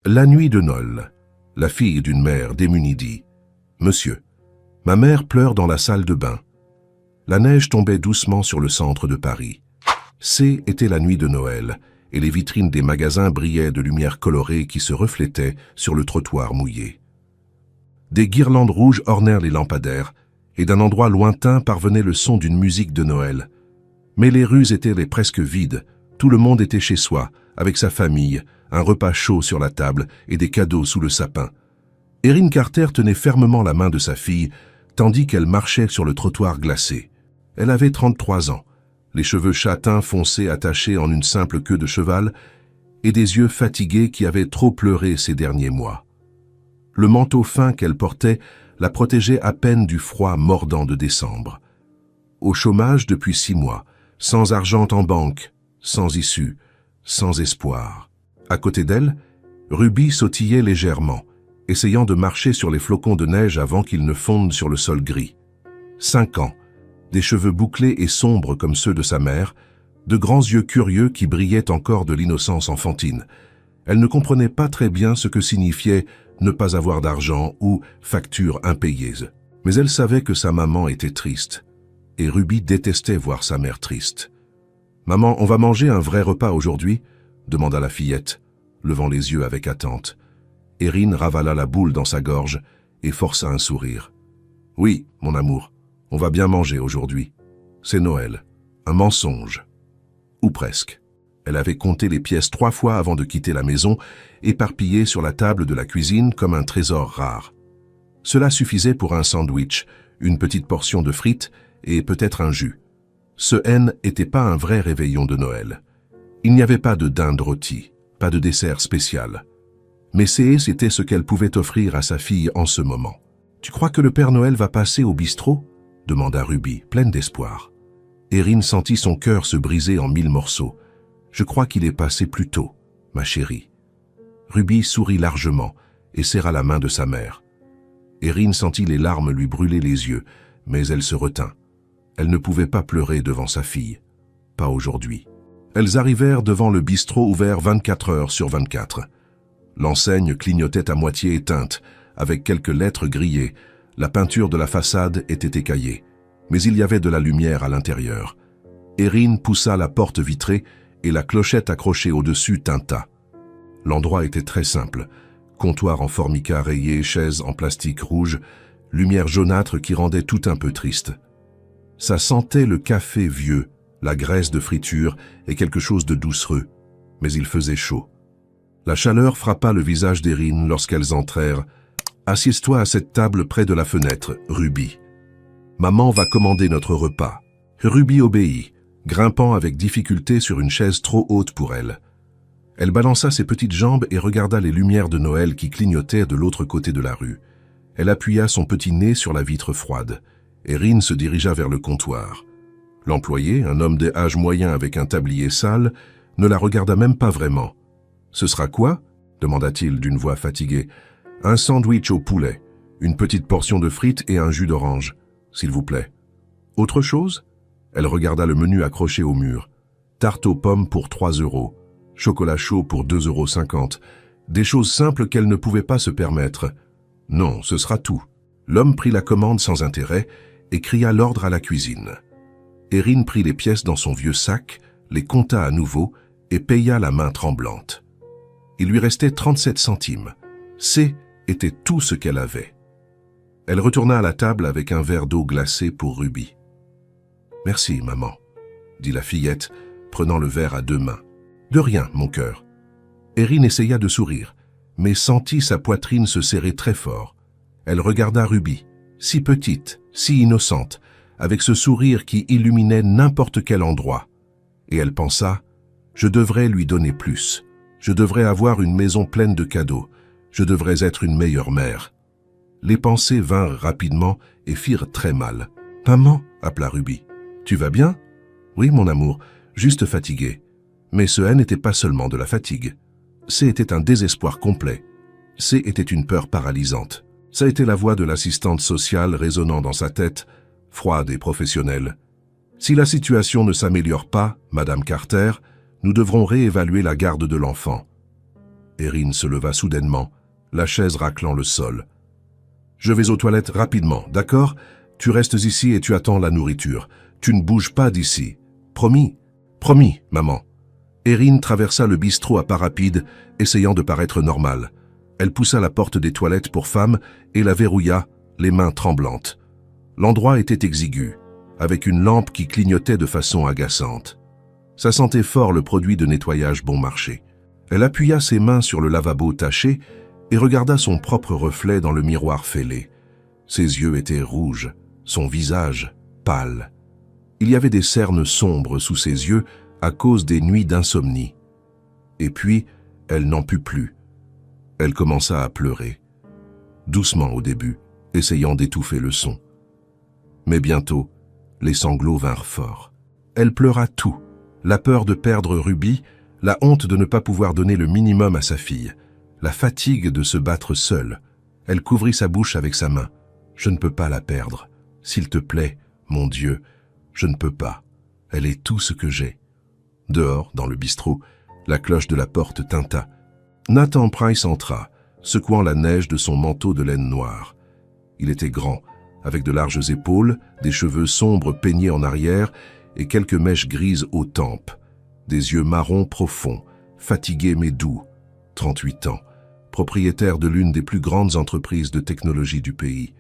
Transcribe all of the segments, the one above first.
La nuit de Noël, la fille d'une mère démunie dit « Monsieur, ma mère pleure dans la salle de bain. » La neige tombait doucement sur le centre de Paris. Était la nuit de Noël, et les vitrines des magasins brillaient de lumières colorées qui se reflétaient sur le trottoir mouillé. Des guirlandes rouges ornèrent les lampadaires, et d'un endroit lointain parvenait le son d'une musique de Noël. Mais les rues étaient presque vides, tout le monde était chez soi, avec sa famille, un repas chaud sur la table et des cadeaux sous le sapin. Erin Carter tenait fermement la main de sa fille, tandis qu'elle marchait sur le trottoir glacé. Elle avait 33 ans, les cheveux châtains foncés attachés en une simple queue de cheval et des yeux fatigués qui avaient trop pleuré ces derniers mois. Le manteau fin qu'elle portait la protégeait à peine du froid mordant de décembre. Au chômage depuis 6 mois, sans argent en banque, sans issue, sans espoir. À côté d'elle, Ruby sautillait légèrement, essayant de marcher sur les flocons de neige avant qu'ils ne fondent sur le sol gris. 5 ans, des cheveux bouclés et sombres comme ceux de sa mère, de grands yeux curieux qui brillaient encore de l'innocence enfantine. Elle ne comprenait pas très bien ce que signifiait ne pas avoir d'argent ou facture impayée. Mais elle savait que sa maman était triste, et Ruby détestait voir sa mère triste. « Maman, on va manger un vrai repas aujourd'hui ?» demanda la fillette, levant les yeux avec attente. Erin ravala la boule dans sa gorge et força un sourire. « Oui, mon amour, on va bien manger aujourd'hui. C'est Noël. Un mensonge. » Ou presque. Elle avait compté les pièces 3 fois avant de quitter la maison, éparpillées sur la table de la cuisine comme un trésor rare. Cela suffisait pour un sandwich, une petite portion de frites et peut-être un jus. Ce n'était pas un vrai réveillon de Noël. Il n'y avait pas de dinde rôtie, pas de dessert spécial. Mais c'était ce qu'elle pouvait offrir à sa fille en ce moment. « Tu crois que le Père Noël va passer au bistrot ?» demanda Ruby, pleine d'espoir. Erin sentit son cœur se briser en 1000 morceaux. « Je crois qu'il est passé plus tôt, ma chérie. » Ruby sourit largement et serra la main de sa mère. Erin sentit les larmes lui brûler les yeux, mais elle se retint. Elle ne pouvait pas pleurer devant sa fille. Pas aujourd'hui. Elles arrivèrent devant le bistrot ouvert 24 heures sur 24. L'enseigne clignotait à moitié éteinte, avec quelques lettres grillées. La peinture de la façade était écaillée, mais il y avait de la lumière à l'intérieur. Erin poussa la porte vitrée et la clochette accrochée au-dessus tinta. L'endroit était très simple. Comptoir en formica rayé, chaises en plastique rouge, lumière jaunâtre qui rendait tout un peu triste. Ça sentait le café vieux, la graisse de friture et quelque chose de doucereux, mais il faisait chaud. La chaleur frappa le visage d'Erin lorsqu'elles entrèrent. « Assieds-toi à cette table près de la fenêtre, Ruby. Maman va commander notre repas. » Ruby obéit, grimpant avec difficulté sur une chaise trop haute pour elle. Elle balança ses petites jambes et regarda les lumières de Noël qui clignotaient de l'autre côté de la rue. Elle appuya son petit nez sur la vitre froide. Erin se dirigea vers le comptoir. L'employé, un homme d'âge moyen avec un tablier sale, ne la regarda même pas vraiment. « Ce sera quoi ?» demanda-t-il d'une voix fatiguée. « Un sandwich au poulet, une petite portion de frites et un jus d'orange, s'il vous plaît. » « Autre chose ?» Elle regarda le menu accroché au mur. Tarte aux pommes pour 3 €, chocolat chaud pour 2,50 €, des choses simples qu'elle ne pouvait pas se permettre. « Non, ce sera tout. » L'homme prit la commande sans intérêt et cria l'ordre à la cuisine. Erin prit les pièces dans son vieux sac, les compta à nouveau et paya la main tremblante. Il lui restait 37 centimes. Était tout ce qu'elle avait. Elle retourna à la table avec un verre d'eau glacée pour Ruby. « Merci, maman, » dit la fillette, prenant le verre à 2 mains. « De rien, mon cœur. » Erin essaya de sourire, mais sentit sa poitrine se serrer très fort. Elle regarda Ruby, si petite, si innocente, avec ce sourire qui illuminait n'importe quel endroit. Et elle pensa, « Je devrais lui donner plus. Je devrais avoir une maison pleine de cadeaux. Je devrais être une meilleure mère. » Les pensées vinrent rapidement et firent très mal. « Maman » appela Ruby. « Tu vas bien ?»« Oui, mon amour, juste fatiguée. » Mais ce n'était pas seulement de la fatigue. C'était un désespoir complet. Était une peur paralysante. Ça a été la voix de l'assistante sociale résonnant dans sa tête, froide et professionnelle. « Si la situation ne s'améliore pas, Madame Carter, nous devrons réévaluer la garde de l'enfant. » Erin se leva soudainement, la chaise raclant le sol. « Je vais aux toilettes rapidement, d'accord? Tu restes ici et tu attends la nourriture. Tu ne bouges pas d'ici. Promis? Promis, maman. » Erin traversa le bistrot à pas rapides, essayant de paraître normale. Elle poussa la porte des toilettes pour femmes et la verrouilla, les mains tremblantes. L'endroit était exigu, avec une lampe qui clignotait de façon agaçante. Ça sentait fort le produit de nettoyage bon marché. Elle appuya ses mains sur le lavabo taché et regarda son propre reflet dans le miroir fêlé. Ses yeux étaient rouges, son visage pâle. Il y avait des cernes sombres sous ses yeux à cause des nuits d'insomnie. Et puis, elle n'en put plus. Elle commença à pleurer. Doucement au début, essayant d'étouffer le son. Mais bientôt, les sanglots vinrent forts. Elle pleura tout. La peur de perdre Ruby, la honte de ne pas pouvoir donner le minimum à sa fille, la fatigue de se battre seule. Elle couvrit sa bouche avec sa main. « Je ne peux pas la perdre. S'il te plaît, mon Dieu, je ne peux pas. Elle est tout ce que j'ai. » Dehors, dans le bistrot, la cloche de la porte tinta. Nathan Price entra, secouant la neige de son manteau de laine noire. Il était grand, avec de larges épaules, des cheveux sombres peignés en arrière et quelques mèches grises aux tempes, des yeux marrons profonds, fatigués mais doux, 38 ans, propriétaire de l'une des plus grandes entreprises de technologie du pays,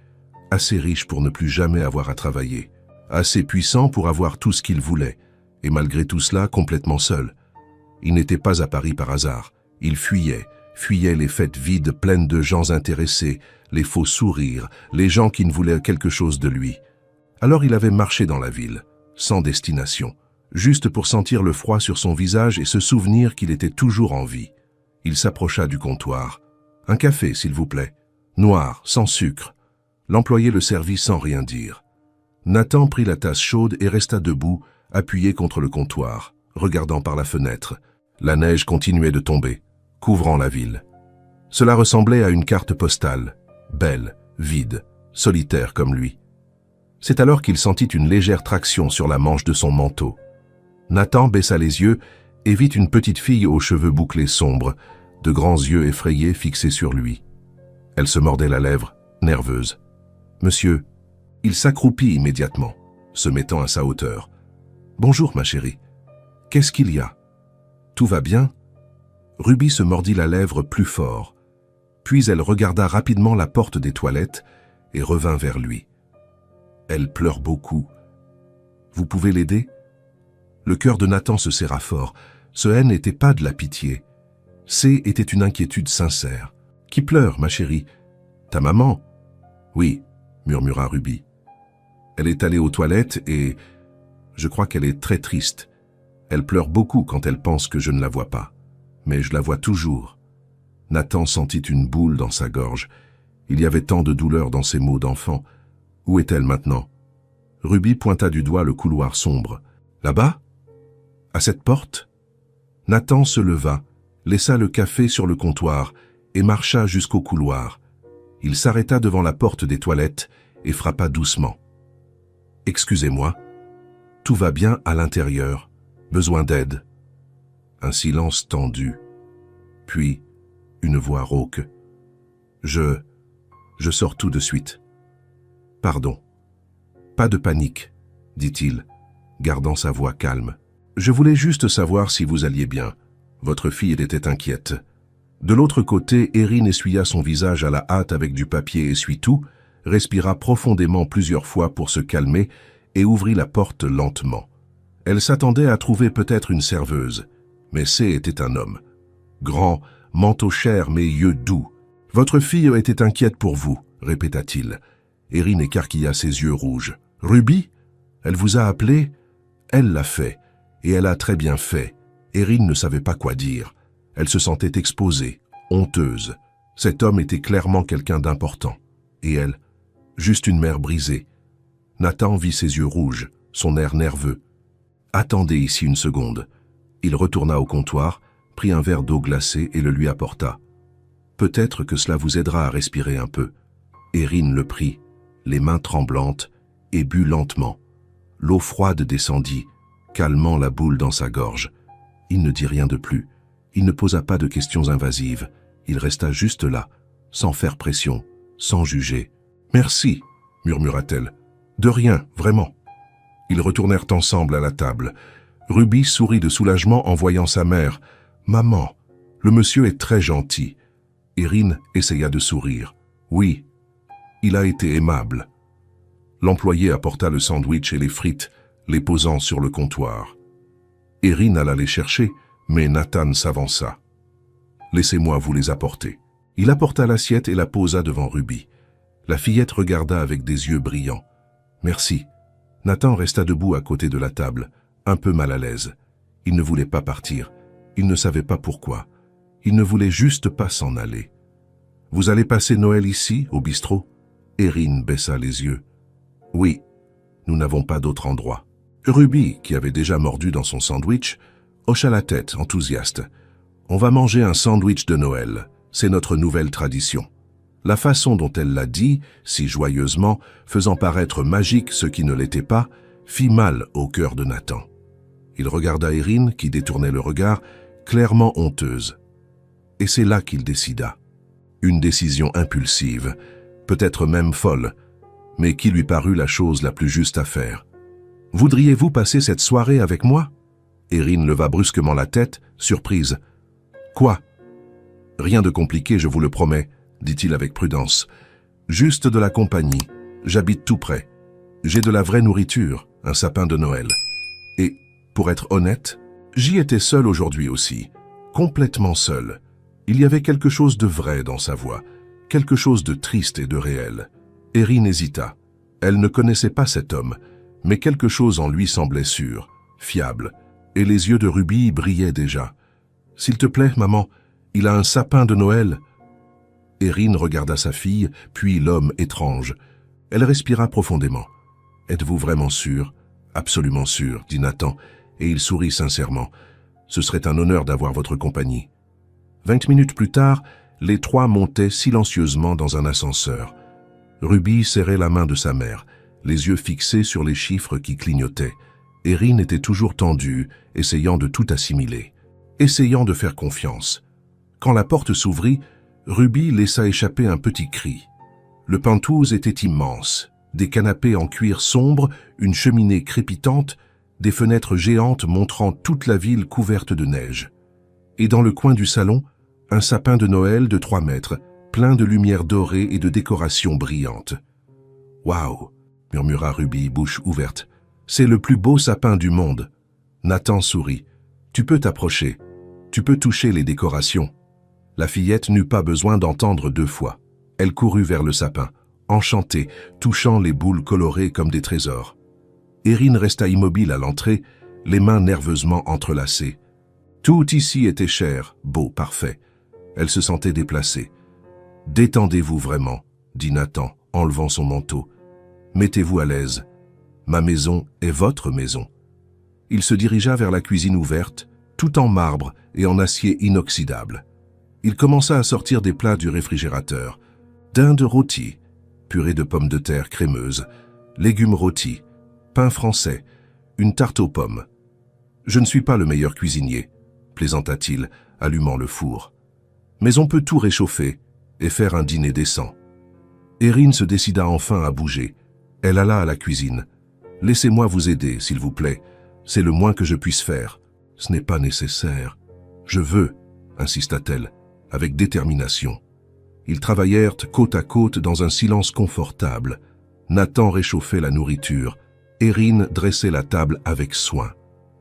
assez riche pour ne plus jamais avoir à travailler, assez puissant pour avoir tout ce qu'il voulait, et malgré tout cela complètement seul. Il n'était pas à Paris par hasard, il fuyait les fêtes vides pleines de gens intéressés, les faux sourires, les gens qui ne voulaient quelque chose de lui. Alors il avait marché dans la ville, sans destination, juste pour sentir le froid sur son visage et se souvenir qu'il était toujours en vie. Il s'approcha du comptoir. « Un café, s'il vous plaît. Noir, sans sucre. » L'employé le servit sans rien dire. Nathan prit la tasse chaude et resta debout, appuyé contre le comptoir, regardant par la fenêtre. La neige continuait de tomber, couvrant la ville. Cela ressemblait à une carte postale, belle, vide, solitaire comme lui. C'est alors qu'il sentit une légère traction sur la manche de son manteau. Nathan baissa les yeux et vit une petite fille aux cheveux bouclés sombres, de grands yeux effrayés fixés sur lui. Elle se mordait la lèvre, nerveuse. « Monsieur !» Il s'accroupit immédiatement, se mettant à sa hauteur. « Bonjour, ma chérie. Qu'est-ce qu'il y a? Tout va bien ?» Ruby se mordit la lèvre plus fort. Puis elle regarda rapidement la porte des toilettes et revint vers lui. « Elle pleure beaucoup. Vous pouvez l'aider ?» Le cœur de Nathan se serra fort. Ce haine n'était pas de la pitié. C était une inquiétude sincère. « Qui pleure, ma chérie? Ta maman ?»« Oui, » murmura Ruby. « Elle est allée aux toilettes et je crois qu'elle est très triste. Elle pleure beaucoup quand elle pense que je ne la vois pas. Mais je la vois toujours. » Nathan sentit une boule dans sa gorge. Il y avait tant de douleur dans ses mots d'enfant. Où est-elle maintenant? Ruby pointa du doigt le couloir sombre. « Là-bas? À cette porte ?» Nathan se leva, laissa le café sur le comptoir et marcha jusqu'au couloir. Il s'arrêta devant la porte des toilettes et frappa doucement. « Excusez-moi, tout va bien à l'intérieur. Besoin d'aide. » Un silence tendu. Puis, une voix rauque. « Je sors tout de suite. »« Pardon. »« Pas de panique, » dit-il, gardant sa voix calme. « Je voulais juste savoir si vous alliez bien. Votre fille était inquiète. » De l'autre côté, Erin essuya son visage à la hâte avec du papier essuie-tout, respira profondément plusieurs fois pour se calmer et ouvrit la porte lentement. Elle s'attendait à trouver peut-être une serveuse, mais C était un homme. Grand, manteau cher mais yeux doux. « Votre fille était inquiète pour vous, » répéta-t-il. Erin écarquilla ses yeux rouges. « Ruby? Elle vous a appelé? » Elle l'a fait, et elle a très bien fait. Erin ne savait pas quoi dire. Elle se sentait exposée, honteuse. Cet homme était clairement quelqu'un d'important. Et elle, juste une mère brisée. Nathan vit ses yeux rouges, son air nerveux. « Attendez ici une seconde. » Il retourna au comptoir, prit un verre d'eau glacée et le lui apporta. « Peut-être que cela vous aidera à respirer un peu. » Erin le prit, les mains tremblantes, et but lentement. L'eau froide descendit, calmant la boule dans sa gorge. Il ne dit rien de plus. Il ne posa pas de questions invasives. Il resta juste là, sans faire pression, sans juger. « Merci » murmura-t-elle. « De rien, vraiment. » Ils retournèrent ensemble à la table. Ruby sourit de soulagement en voyant sa mère. « Maman, le monsieur est très gentil. » Erin essaya de sourire. « Oui, il a été aimable. » L'employé apporta le sandwich et les frites, les posant sur le comptoir. Erin alla les chercher, mais Nathan s'avança. « Laissez-moi vous les apporter. » Il apporta l'assiette et la posa devant Ruby. La fillette regarda avec des yeux brillants. « Merci. » Nathan resta debout à côté de la table, un peu mal à l'aise. Il ne voulait pas partir. Il ne savait pas pourquoi. Il ne voulait juste pas s'en aller. « Vous allez passer Noël ici, au bistrot ?» Erin baissa les yeux. « Oui, nous n'avons pas d'autre endroit. » Ruby, qui avait déjà mordu dans son sandwich, hocha la tête, enthousiaste. « On va manger un sandwich de Noël. C'est notre nouvelle tradition. » La façon dont elle l'a dit, si joyeusement, faisant paraître magique ce qui ne l'était pas, fit mal au cœur de Nathan. Il regarda Erin, qui détournait le regard, clairement honteuse. Et c'est là qu'il décida. Une décision impulsive, peut-être même folle, mais qui lui parut la chose la plus juste à faire. « Voudriez-vous passer cette soirée avec moi ?» Erin leva brusquement la tête, surprise. « Quoi ?»« Rien de compliqué, je vous le promets, » dit-il avec prudence. « Juste de la compagnie. J'habite tout près. J'ai de la vraie nourriture, un sapin de Noël. Et, pour être honnête, j'y étais seul aujourd'hui aussi, complètement seul. Il y avait quelque chose de vrai dans sa voix, quelque chose de triste et de réel. » Erin hésita. Elle ne connaissait pas cet homme, mais quelque chose en lui semblait sûr, fiable, et les yeux de Ruby brillaient déjà. « S'il te plaît, maman, il a un sapin de Noël ?» Erin regarda sa fille, puis l'homme étrange. Elle respira profondément. « Êtes-vous vraiment sûr ?»« Absolument sûr, » dit Nathan, et il sourit sincèrement. « Ce serait un honneur d'avoir votre compagnie. » 20 minutes plus tard, les trois montaient silencieusement dans un ascenseur. Ruby serrait la main de sa mère, les yeux fixés sur les chiffres qui clignotaient. Erin était toujours tendue, essayant de tout assimiler, essayant de faire confiance. Quand la porte s'ouvrit, Ruby laissa échapper un petit cri. Le penthouse était immense, des canapés en cuir sombre, une cheminée crépitante, des fenêtres géantes montrant toute la ville couverte de neige. Et dans le coin du salon, un sapin de Noël de 3 mètres, plein de lumière dorée et de décorations brillantes. « Waouh !» murmura Ruby, bouche ouverte. « C'est le plus beau sapin du monde. » Nathan sourit. « Tu peux t'approcher. Tu peux toucher les décorations. » La fillette n'eut pas besoin d'entendre 2 fois. Elle courut vers le sapin, enchantée, touchant les boules colorées comme des trésors. Erin resta immobile à l'entrée, les mains nerveusement entrelacées. Tout ici était cher, beau, parfait. Elle se sentait déplacée. « Détendez-vous vraiment, » dit Nathan, enlevant son manteau. « Mettez-vous à l'aise. Ma maison est votre maison. » Il se dirigea vers la cuisine ouverte, tout en marbre et en acier inoxydable. Il commença à sortir des plats du réfrigérateur. Dinde rôtie, purée de pommes de terre crémeuses, légumes rôtis, pain français, une tarte aux pommes. « Je ne suis pas le meilleur cuisinier, » plaisanta-t-il, allumant le four. « Mais on peut tout réchauffer et faire un dîner décent. » Erin se décida enfin à bouger. Elle alla à la cuisine. « Laissez-moi vous aider, s'il vous plaît. C'est le moins que je puisse faire. »« Ce n'est pas nécessaire. »« Je veux, » insista-t-elle, avec détermination. Ils travaillèrent côte à côte dans un silence confortable. Nathan réchauffait la nourriture. Erin dressait la table avec soin.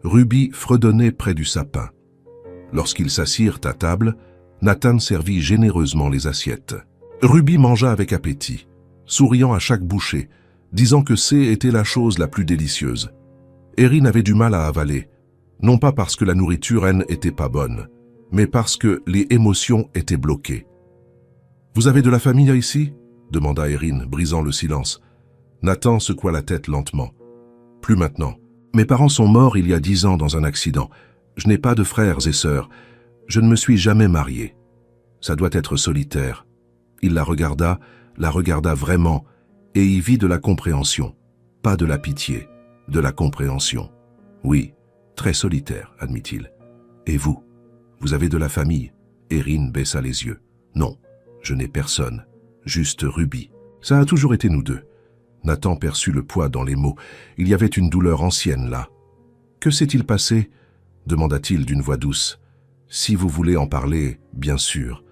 Ruby fredonnait près du sapin. Lorsqu'ils s'assirent à table, Nathan servit généreusement les assiettes. Ruby mangea avec appétit, souriant à chaque bouchée, disant que c'était la chose la plus délicieuse. Erin avait du mal à avaler, non pas parce que la nourriture n'était pas bonne, mais parce que les émotions étaient bloquées. « Vous avez de la famille ici ?» demanda Erin, brisant le silence. Nathan secoua la tête lentement. « Plus maintenant. Mes parents sont morts il y a 10 ans dans un accident. Je n'ai pas de frères et sœurs. Je ne me suis jamais marié. Ça doit être solitaire. » Il la regarda vraiment, et y vit de la compréhension. Pas de la pitié, de la compréhension. « Oui, très solitaire, admit-il. Et vous Vous avez de la famille ?» Erin baissa les yeux. « Non, je n'ai personne, juste Ruby. Ça a toujours été nous deux. » Nathan perçut le poids dans les mots. Il y avait une douleur ancienne là. « Que s'est-il passé ?» demanda-t-il d'une voix douce. « Si vous voulez en parler, bien sûr. »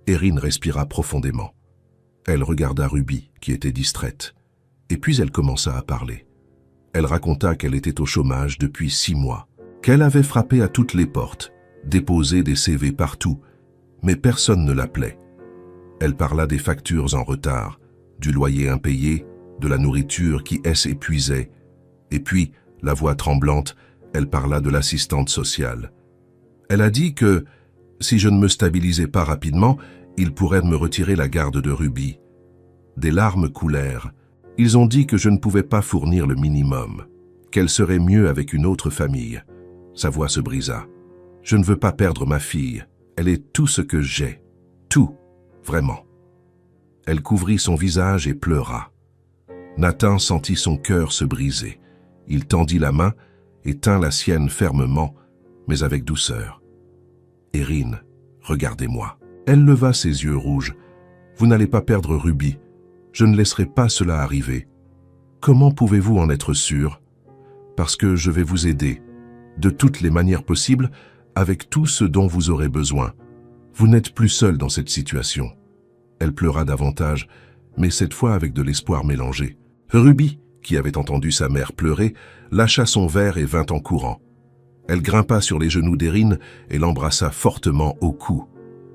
Erin respira profondément. Elle regarda Ruby, qui était distraite. Et puis elle commença à parler. Elle raconta qu'elle était au chômage depuis 6 mois, qu'elle avait frappé à toutes les portes, déposé des CV partout, mais personne ne l'appelait. Elle parla des factures en retard, du loyer impayé, de la nourriture qui s'épuisait, et puis, la voix tremblante, elle parla de l'assistante sociale. Elle a dit que, si je ne me stabilisais pas rapidement, ils pourraient me retirer la garde de Ruby. Des larmes coulèrent. Ils ont dit que je ne pouvais pas fournir le minimum, qu'elle serait mieux avec une autre famille. Sa voix se brisa. Je ne veux pas perdre ma fille. Elle est tout ce que j'ai. Tout, vraiment. Elle couvrit son visage et pleura. Nathan sentit son cœur se briser. Il tendit la main et tint la sienne fermement, mais avec douceur. « Erin, regardez-moi. » Elle leva ses yeux rouges. « Vous n'allez pas perdre Ruby. Je ne laisserai pas cela arriver. Comment pouvez-vous en être sûr? Parce que je vais vous aider, de toutes les manières possibles, avec tout ce dont vous aurez besoin. Vous n'êtes plus seul dans cette situation. » Elle pleura davantage, mais cette fois avec de l'espoir mélangé. Ruby, qui avait entendu sa mère pleurer, lâcha son verre et vint en courant. Elle grimpa sur les genoux d'Erin et l'embrassa fortement au cou.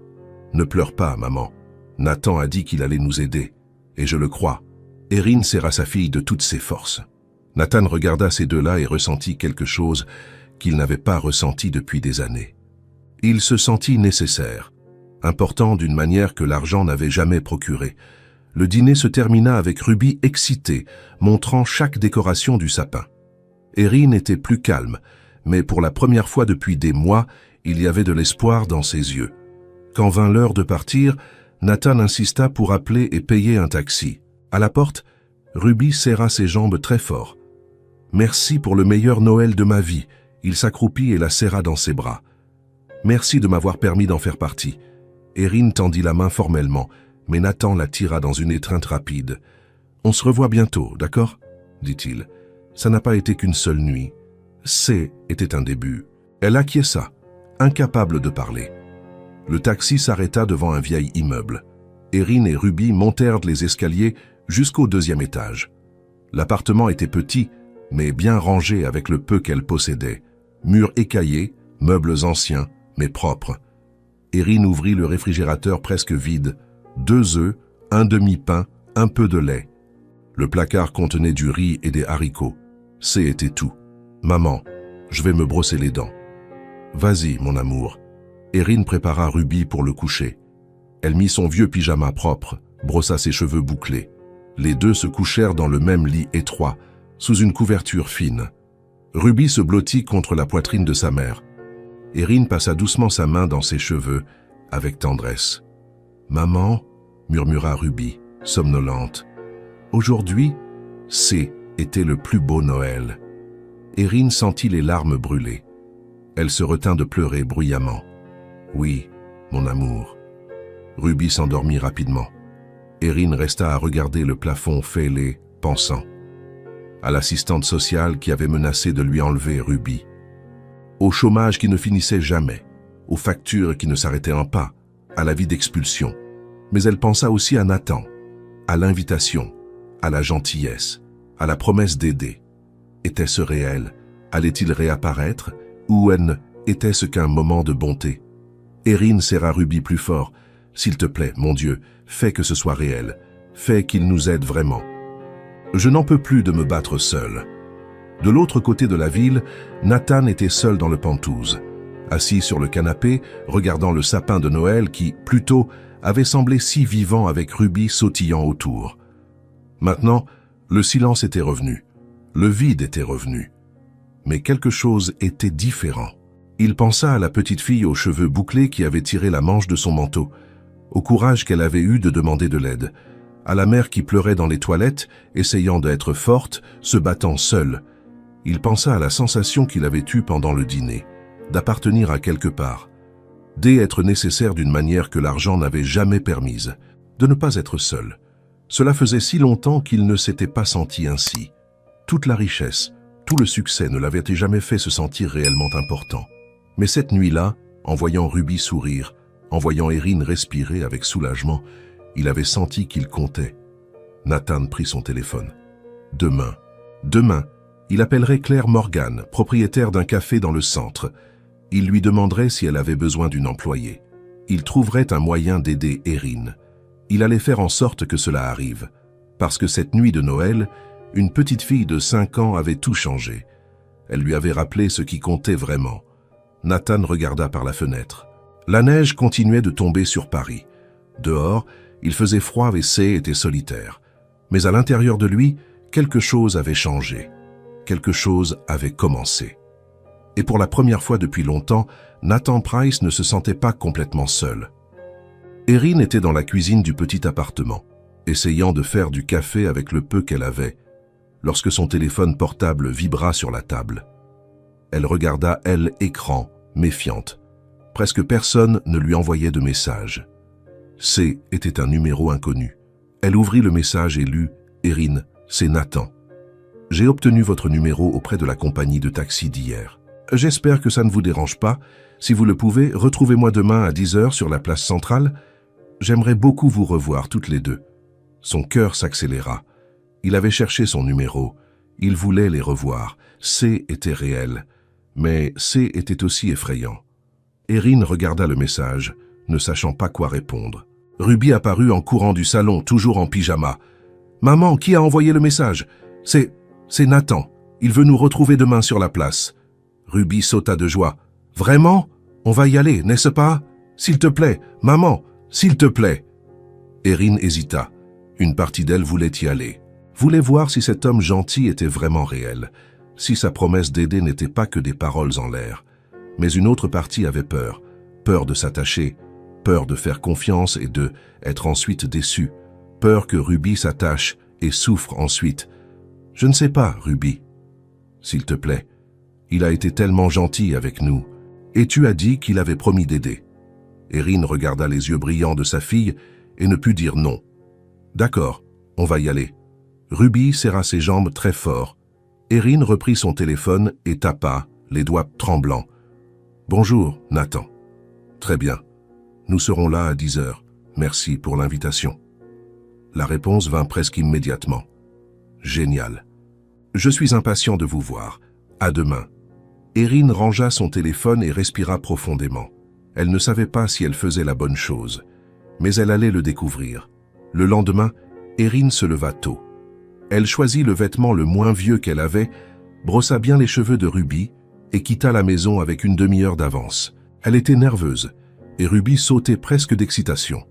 « Ne pleure pas, maman. Nathan a dit qu'il allait nous aider. Et je le crois. » Erin serra sa fille de toutes ses forces. Nathan regarda ces deux-là et ressentit quelque chose qu'il n'avait pas ressenti depuis des années. Il se sentit nécessaire, important d'une manière que l'argent n'avait jamais procurée. Le dîner se termina avec Ruby excitée, montrant chaque décoration du sapin. Erin était plus calme, mais pour la première fois depuis des mois, il y avait de l'espoir dans ses yeux. Quand vint l'heure de partir, Nathan insista pour appeler et payer un taxi. À la porte, Ruby serra ses jambes très fort. « Merci pour le meilleur Noël de ma vie », il s'accroupit et la serra dans ses bras. « Merci de m'avoir permis d'en faire partie. » Erin tendit la main formellement, mais Nathan la tira dans une étreinte rapide. « On se revoit bientôt, d'accord ?» dit-il. « Ça n'a pas été qu'une seule nuit. Était un début. » Elle acquiesça, incapable de parler. Le taxi s'arrêta devant un vieil immeuble. Erin et Ruby montèrent les escaliers jusqu'au 2e étage. L'appartement était petit, mais bien rangé avec le peu qu'elle possédait. Murs écaillés, meubles anciens, mais propres. Erin ouvrit le réfrigérateur presque vide. 2 œufs, un demi-pain, un peu de lait. Le placard contenait du riz et des haricots. Était tout. « Maman, je vais me brosser les dents. »« Vas-y, mon amour. » Erin prépara Ruby pour le coucher. Elle mit son vieux pyjama propre, brossa ses cheveux bouclés. Les deux se couchèrent dans le même lit étroit, sous une couverture fine. Ruby se blottit contre la poitrine de sa mère. Erin passa doucement sa main dans ses cheveux, avec tendresse. « Maman, » murmura Ruby, somnolente. Aujourd'hui, était le plus beau Noël. Erin sentit les larmes brûler. Elle se retint de pleurer bruyamment. « Oui, mon amour. » Ruby s'endormit rapidement. Erin resta à regarder le plafond fêlé, pensant. À l'assistante sociale qui avait menacé de lui enlever Ruby. Au chômage qui ne finissait jamais, aux factures qui ne s'arrêtaient pas, à la vie d'expulsion. Mais elle pensa aussi à Nathan, à l'invitation, à la gentillesse, à la promesse d'aider. Était-ce réel? Allait-il réapparaître? Ou était-ce qu'un moment de bonté? Erin serra Ruby plus fort. « S'il te plaît, mon Dieu, fais que ce soit réel. Fais qu'il nous aide vraiment. Je n'en peux plus de me battre seul. » De l'autre côté de la ville, Nathan était seul dans le Penthouse, assis sur le canapé, regardant le sapin de Noël qui, plus tôt, avait semblé si vivant avec Ruby sautillant autour. Maintenant, le silence était revenu. Le vide était revenu. Mais quelque chose était différent. Il pensa à la petite fille aux cheveux bouclés qui avait tiré la manche de son manteau, au courage qu'elle avait eu de demander de l'aide, à la mère qui pleurait dans les toilettes, essayant d'être forte, se battant seule. Il pensa à la sensation qu'il avait eue pendant le dîner, d'appartenir à quelque part. D'être nécessaire d'une manière que l'argent n'avait jamais permise, de ne pas être seul. Cela faisait si longtemps qu'il ne s'était pas senti ainsi. Toute la richesse, tout le succès ne l'avait jamais fait se sentir réellement important. Mais cette nuit-là, en voyant Ruby sourire, en voyant Erin respirer avec soulagement, il avait senti qu'il comptait. Nathan prit son téléphone. Demain, il appellerait Claire Morgan, propriétaire d'un café dans le centre. Il lui demanderait si elle avait besoin d'une employée. Il trouverait un moyen d'aider Erin. Il allait faire en sorte que cela arrive. Parce que cette nuit de Noël, une petite fille de 5 ans avait tout changé. Elle lui avait rappelé ce qui comptait vraiment. Nathan regarda par la fenêtre. La neige continuait de tomber sur Paris. Dehors, il faisait froid et C était solitaire. Mais à l'intérieur de lui, quelque chose avait changé. Quelque chose avait commencé. Et pour la première fois depuis longtemps, Nathan Price ne se sentait pas complètement seul. Erin était dans la cuisine du petit appartement, essayant de faire du café avec le peu qu'elle avait, lorsque son téléphone portable vibra sur la table. Elle regarda, elle, écran, méfiante. Presque personne ne lui envoyait de message. C était un numéro inconnu. Elle ouvrit le message et lut « Erin, c'est Nathan. J'ai obtenu votre numéro auprès de la compagnie de taxi d'hier. J'espère que ça ne vous dérange pas. Si vous le pouvez, retrouvez-moi demain à 10h sur la place centrale. J'aimerais beaucoup vous revoir toutes les deux. » Son cœur s'accéléra. Il avait cherché son numéro. Il voulait les revoir. C était réel. Mais C était aussi effrayant. Erin regarda le message, ne sachant pas quoi répondre. Ruby apparut en courant du salon, toujours en pyjama. « Maman, qui a envoyé le message ? C'est Nathan. Il veut nous retrouver demain sur la place. » Ruby sauta de joie. « Vraiment ? On va y aller, n'est-ce pas ? S'il te plaît, maman, s'il te plaît. » Erin hésita. Une partie d'elle voulait y aller. Voulait voir si cet homme gentil était vraiment réel, si sa promesse d'aider n'était pas que des paroles en l'air. Mais une autre partie avait peur. Peur de s'attacher, peur de faire confiance et de être ensuite déçu. Peur que Ruby s'attache et souffre ensuite. « Je ne sais pas, Ruby. S'il te plaît. Il a été tellement gentil avec nous. Et tu as dit qu'il avait promis d'aider. » Erin regarda les yeux brillants de sa fille et ne put dire non. « D'accord, on va y aller. » Ruby serra ses jambes très fort. Erin reprit son téléphone et tapa, les doigts tremblants. « Bonjour, Nathan. »« Très bien. Nous serons là à 10h. Merci pour l'invitation. » La réponse vint presque immédiatement. « Génial. Je suis impatient de vous voir. À demain. » Erin rangea son téléphone et respira profondément. Elle ne savait pas si elle faisait la bonne chose, mais elle allait le découvrir. Le lendemain, Erin se leva tôt. Elle choisit le vêtement le moins vieux qu'elle avait, brossa bien les cheveux de Ruby et quitta la maison avec une demi-heure d'avance. Elle était nerveuse et Ruby sautait presque d'excitation.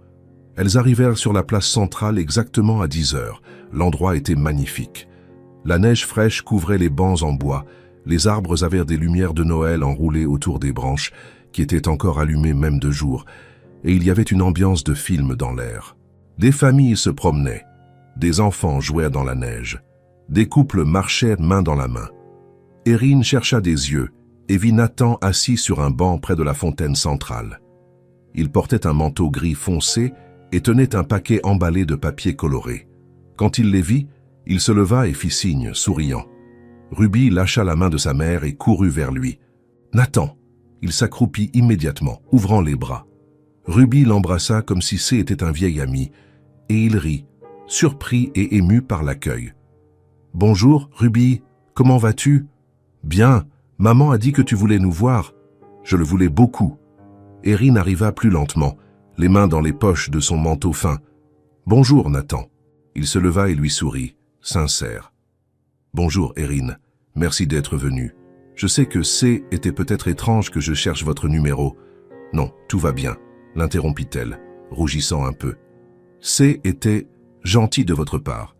Elles arrivèrent sur la place centrale exactement à 10h. L'endroit était magnifique. La neige fraîche couvrait les bancs en bois. Les arbres avaient des lumières de Noël enroulées autour des branches, qui étaient encore allumées même de jour, et il y avait une ambiance de film dans l'air. Des familles se promenaient. Des enfants jouaient dans la neige. Des couples marchaient main dans la main. Erin chercha des yeux et vit Nathan assis sur un banc près de la fontaine centrale. Il portait un manteau gris foncé et tenait un paquet emballé de papier coloré. Quand il les vit, il se leva et fit signe, souriant. Ruby lâcha la main de sa mère et courut vers lui. « Nathan !» Il s'accroupit immédiatement, ouvrant les bras. Ruby l'embrassa comme si c'était un vieil ami, et il rit, surpris et ému par l'accueil. « Bonjour, Ruby, comment vas-tu ?»« Bien, maman a dit que tu voulais nous voir. Je le voulais beaucoup. » Erin arriva plus lentement, les mains dans les poches de son manteau fin. « Bonjour, Nathan. » Il se leva et lui sourit, sincère. « Bonjour, Erin. Merci d'être venue. Je sais que C était peut-être étrange que je cherche votre numéro. »« Non, tout va bien, » l'interrompit-elle, rougissant un peu. « C était gentil de votre part. »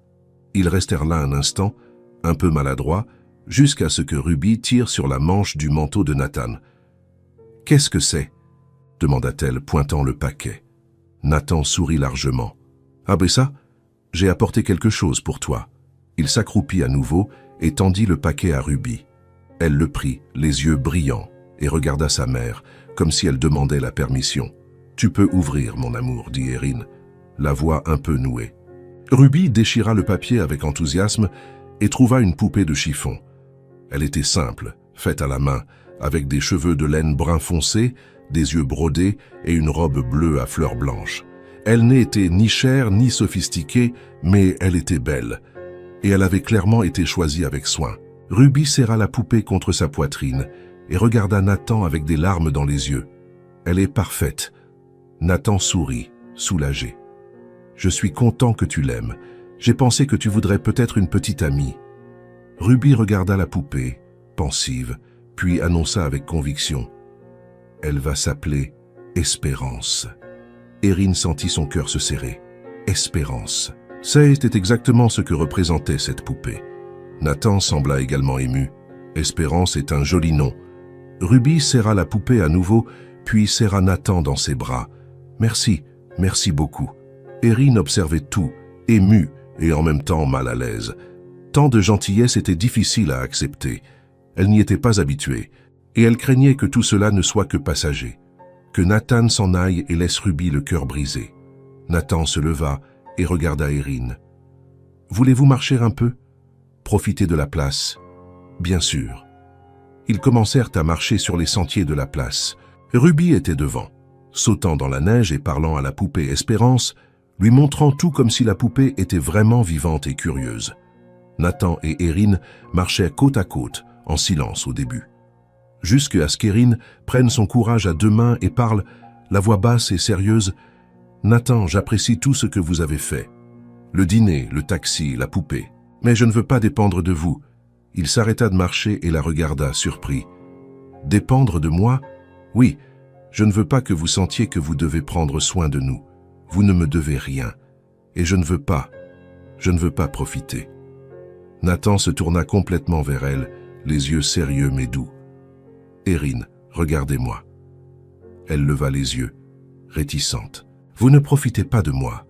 Ils restèrent là un instant, un peu maladroits, jusqu'à ce que Ruby tire sur la manche du manteau de Nathan. « Qu'est-ce que c'est ?» demanda-t-elle, pointant le paquet. Nathan sourit largement. « Ah ben ça, j'ai apporté quelque chose pour toi. » Il s'accroupit à nouveau et tendit le paquet à Ruby. Elle le prit, les yeux brillants, et regarda sa mère, comme si elle demandait la permission. « Tu peux ouvrir, mon amour, dit Erin, la voix un peu nouée. Ruby déchira le papier avec enthousiasme et trouva une poupée de chiffon. Elle était simple, faite à la main, avec des cheveux de laine brun foncé, des yeux brodés et une robe bleue à fleurs blanches. Elle n'était ni chère ni sophistiquée, mais elle était belle. Et elle avait clairement été choisie avec soin. Ruby serra la poupée contre sa poitrine et regarda Nathan avec des larmes dans les yeux. « Elle est parfaite. » Nathan sourit, soulagé. « Je suis content que tu l'aimes. J'ai pensé que tu voudrais peut-être une petite amie. » Ruby regarda la poupée, pensive, puis annonça avec conviction. « Elle va s'appeler Espérance. » Erin sentit son cœur se serrer. Espérance. C'était exactement ce que représentait cette poupée. Nathan sembla également ému. Espérance est un joli nom. Ruby serra la poupée à nouveau, puis serra Nathan dans ses bras. « Merci, merci beaucoup. » Erin observait tout, émue et en même temps mal à l'aise. Tant de gentillesse était difficile à accepter. Elle n'y était pas habituée, et elle craignait que tout cela ne soit que passager. Que Nathan s'en aille et laisse Ruby le cœur brisé. Nathan se leva et regarda Erin. « Voulez-vous marcher un peu ? Profiter de la place ? » « Bien sûr. » Ils commencèrent à marcher sur les sentiers de la place. Ruby était devant, sautant dans la neige et parlant à la poupée Espérance, lui montrant tout comme si la poupée était vraiment vivante et curieuse. Nathan et Erin marchaient côte à côte, en silence au début. Jusqu'à ce qu'Erin prenne son courage à deux mains et parle, la voix basse et sérieuse. « Nathan, j'apprécie tout ce que vous avez fait. Le dîner, le taxi, la poupée. Mais je ne veux pas dépendre de vous. » Il s'arrêta de marcher et la regarda, surpris. « Dépendre de moi ? Oui, je ne veux pas que vous sentiez que vous devez prendre soin de nous. Vous ne me devez rien. Et je ne veux pas profiter. » Nathan se tourna complètement vers elle, les yeux sérieux mais doux. « Erin, regardez-moi. » Elle leva les yeux, réticente. « Vous ne profitez pas de moi.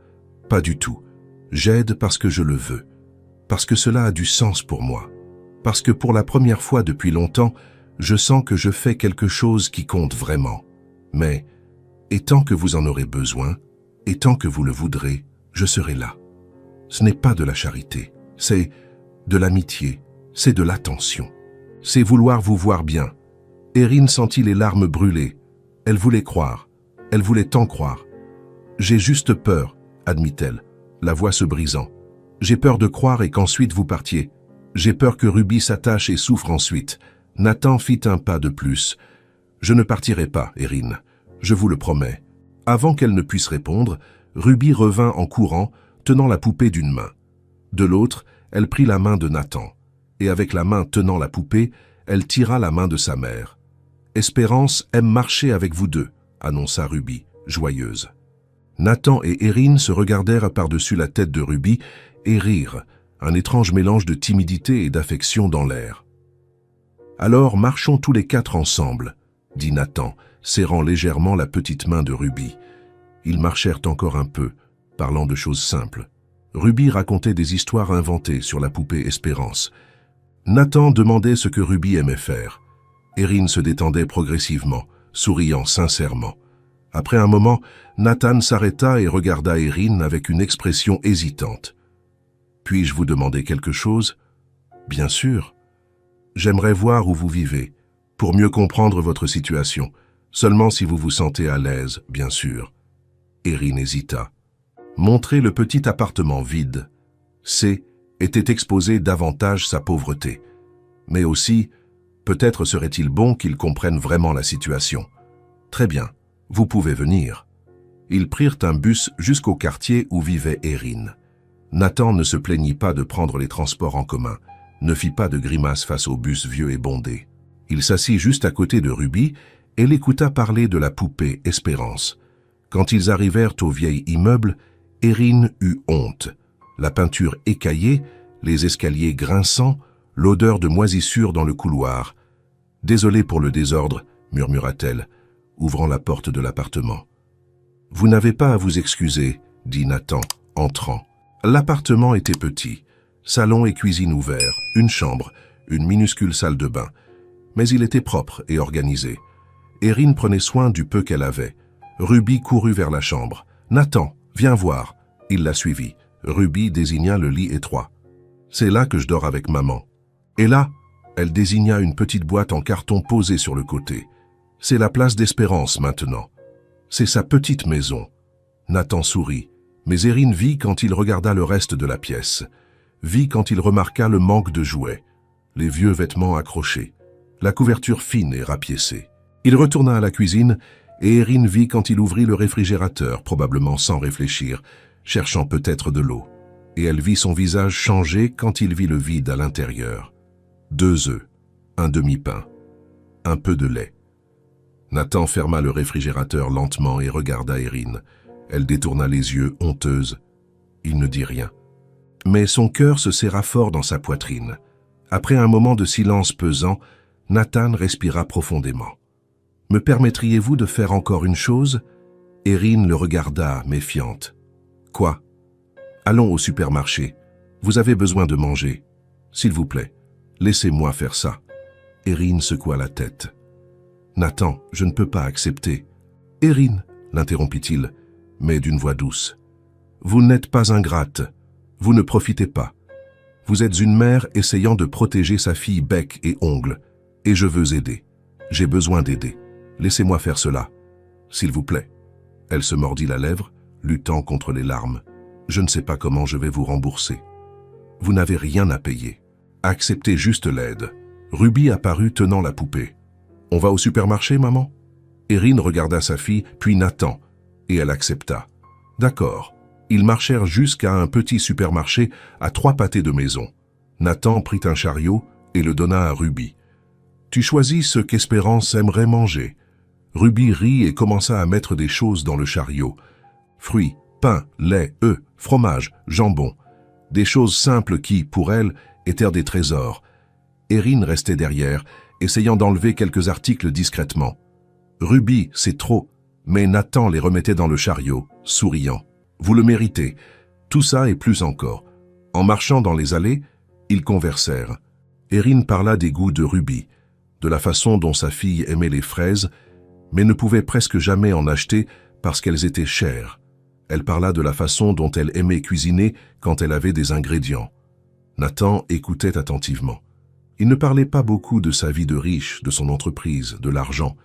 Pas du tout. J'aide parce que je le veux. Parce que cela a du sens pour moi. Parce que pour la première fois depuis longtemps, je sens que je fais quelque chose qui compte vraiment. Mais, et tant que vous en aurez besoin, et tant que vous le voudrez, je serai là. Ce n'est pas de la charité, c'est de l'amitié, c'est de l'attention. C'est vouloir vous voir bien. » Erin sentit les larmes brûler. Elle voulait croire, elle voulait tant croire. « J'ai juste peur, » admit-elle, la voix se brisant. « J'ai peur de croire et qu'ensuite vous partiez. J'ai peur que Ruby s'attache et souffre ensuite. » Nathan fit un pas de plus. « Je ne partirai pas, Erin. Je vous le promets. » Avant qu'elle ne puisse répondre, Ruby revint en courant, tenant la poupée d'une main. De l'autre, elle prit la main de Nathan. Et avec la main tenant la poupée, elle tira la main de sa mère. « Espérance aime marcher avec vous deux, » annonça Ruby, joyeuse. Nathan et Erin se regardèrent par-dessus la tête de Ruby et rirent, un étrange mélange de timidité et d'affection dans l'air. « Alors marchons tous les quatre ensemble, » dit Nathan, serrant légèrement la petite main de Ruby. Ils marchèrent encore un peu, parlant de choses simples. Ruby racontait des histoires inventées sur la poupée Espérance. Nathan demandait ce que Ruby aimait faire. Erin se détendait progressivement, souriant sincèrement. Après un moment, Nathan s'arrêta et regarda Erin avec une expression hésitante. « Puis-je vous demander quelque chose ? » « Bien sûr. J'aimerais voir où vous vivez, pour mieux comprendre votre situation, seulement si vous vous sentez à l'aise, bien sûr. » Erin hésita. Montrer le petit appartement vide. C était exposé davantage sa pauvreté. Mais aussi, peut-être serait-il bon qu'il comprenne vraiment la situation. « Très bien, vous pouvez venir. » Ils prirent un bus jusqu'au quartier où vivait Erin. Nathan ne se plaignit pas de prendre les transports en commun, ne fit pas de grimace face au bus vieux et bondé. Il s'assit juste à côté de Ruby et l'écouta parler de la poupée Espérance. Quand ils arrivèrent au vieil immeuble, Erin eut honte. La peinture écaillée, les escaliers grinçants, l'odeur de moisissure dans le couloir. « Désolé pour le désordre, » murmura-t-elle, ouvrant la porte de l'appartement. « Vous n'avez pas à vous excuser, » dit Nathan, entrant. L'appartement était petit. Salon et cuisine ouverts, une chambre, une minuscule salle de bain. Mais il était propre et organisé. Erin prenait soin du peu qu'elle avait. Ruby courut vers la chambre. « Nathan, viens voir. » Il la suivit. Ruby désigna le lit étroit. « C'est là que je dors avec maman. » Et là, elle désigna une petite boîte en carton posée sur le côté. « C'est la place d'Espérance maintenant. C'est sa petite maison. » Nathan sourit, mais Erin vit quand il regarda le reste de la pièce. Vit quand il remarqua le manque de jouets, les vieux vêtements accrochés, la couverture fine et rapiécée. Il retourna à la cuisine et Erin vit quand il ouvrit le réfrigérateur, probablement sans réfléchir, cherchant peut-être de l'eau. Et elle vit son visage changer quand il vit le vide à l'intérieur. 2 œufs, un demi-pain, un peu de lait. Nathan ferma le réfrigérateur lentement et regarda Erin. Elle détourna les yeux, honteuse. Il ne dit rien. Mais son cœur se serra fort dans sa poitrine. Après un moment de silence pesant, Nathan respira profondément. « Me permettriez-vous de faire encore une chose ?» Erin le regarda, méfiante. « Quoi ?»« Allons au supermarché. Vous avez besoin de manger. S'il vous plaît, laissez-moi faire ça. » Erin secoua la tête. « Nathan, je ne peux pas accepter. »« Erin, » l'interrompit-il, mais d'une voix douce. « Vous n'êtes pas ingrate. Vous ne profitez pas. Vous êtes une mère essayant de protéger sa fille bec et ongles, et je veux aider. J'ai besoin d'aider. Laissez-moi faire cela. S'il vous plaît. » Elle se mordit la lèvre, luttant contre les larmes. « Je ne sais pas comment je vais vous rembourser. Vous n'avez rien à payer. Acceptez juste l'aide. » Ruby apparut tenant la poupée. « On va au supermarché, maman ?» Erin regarda sa fille, puis Nathan, et elle accepta. « D'accord. » Ils marchèrent jusqu'à un petit supermarché à 3 pâtés de maison. Nathan prit un chariot et le donna à Ruby. « Tu choisis ce qu'Espérance aimerait manger. » Ruby rit et commença à mettre des choses dans le chariot. Fruits, pain, lait, œufs, fromage, jambon. Des choses simples qui, pour elle, étaient des trésors. Erin restait derrière, essayant d'enlever quelques articles discrètement. Ruby, c'est trop, mais Nathan les remettait dans le chariot, souriant. Vous le méritez. Tout ça et plus encore. En marchant dans les allées, ils conversèrent. Erin parla des goûts de Ruby, de la façon dont sa fille aimait les fraises, mais ne pouvait presque jamais en acheter parce qu'elles étaient chères. Elle parla de la façon dont elle aimait cuisiner quand elle avait des ingrédients. Nathan écoutait attentivement. Il ne parlait pas beaucoup de sa vie de riche, de son entreprise, de l'argent.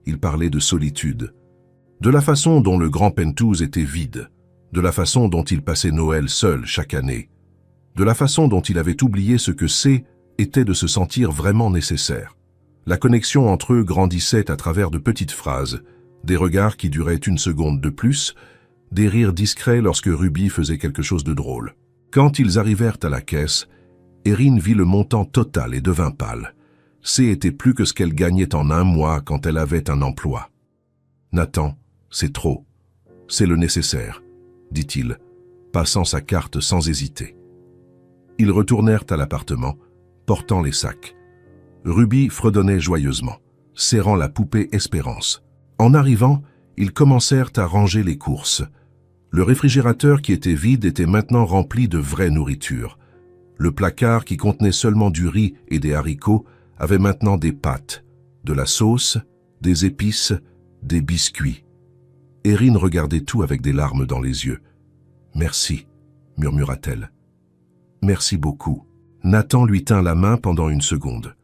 Il parlait de solitude. De la façon dont le grand Pentouz était vide. De la façon dont il passait Noël seul chaque année. De la façon dont il avait oublié ce que était de se sentir vraiment nécessaire. La connexion entre eux grandissait à travers de petites phrases, des regards qui duraient 1 seconde de plus, des rires discrets lorsque Ruby faisait quelque chose de drôle. Quand ils arrivèrent à la caisse, Erin vit le montant total et devint pâle. Était plus que ce qu'elle gagnait en 1 mois quand elle avait un emploi. « Nathan, c'est trop. C'est le nécessaire, » dit-il, passant sa carte sans hésiter. Ils retournèrent à l'appartement, portant les sacs. Ruby fredonnait joyeusement, serrant la poupée Espérance. En arrivant, ils commencèrent à ranger les courses. Le réfrigérateur qui était vide était maintenant rempli de vraie nourriture. Le placard qui contenait seulement du riz et des haricots avait maintenant des pâtes, de la sauce, des épices, des biscuits. Erin regardait tout avec des larmes dans les yeux. « Merci » murmura-t-elle. « Merci beaucoup. » Nathan lui tint la main pendant 1 seconde.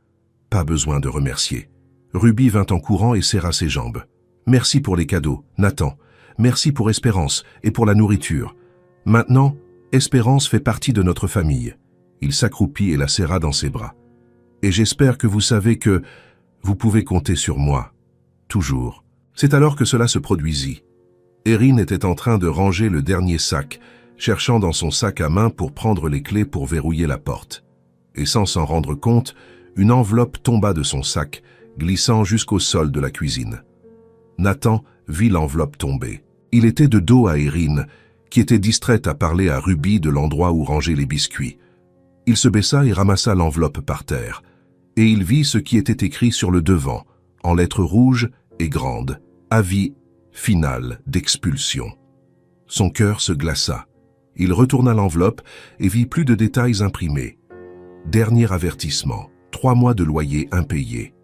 Pas besoin de remercier. Ruby vint en courant et serra ses jambes. « Merci pour les cadeaux, Nathan. Merci pour Espérance et pour la nourriture. Maintenant, Espérance fait partie de notre famille. » Il s'accroupit et la serra dans ses bras. « Et j'espère que vous savez que vous pouvez compter sur moi. Toujours. » C'est alors que cela se produisit. Erin était en train de ranger le dernier sac, cherchant dans son sac à main pour prendre les clés pour verrouiller la porte. Et sans s'en rendre compte, une enveloppe tomba de son sac, glissant jusqu'au sol de la cuisine. Nathan vit l'enveloppe tomber. Il était de dos à Erin, qui était distraite à parler à Ruby de l'endroit où ranger les biscuits. Il se baissa et ramassa l'enveloppe par terre, et il vit ce qui était écrit sur le devant, en lettres rouges et grandes, « Avis final d'expulsion ». Son cœur se glaça. Il retourna l'enveloppe et vit plus de détails imprimés. Dernier avertissement, 3 mois de loyer impayé.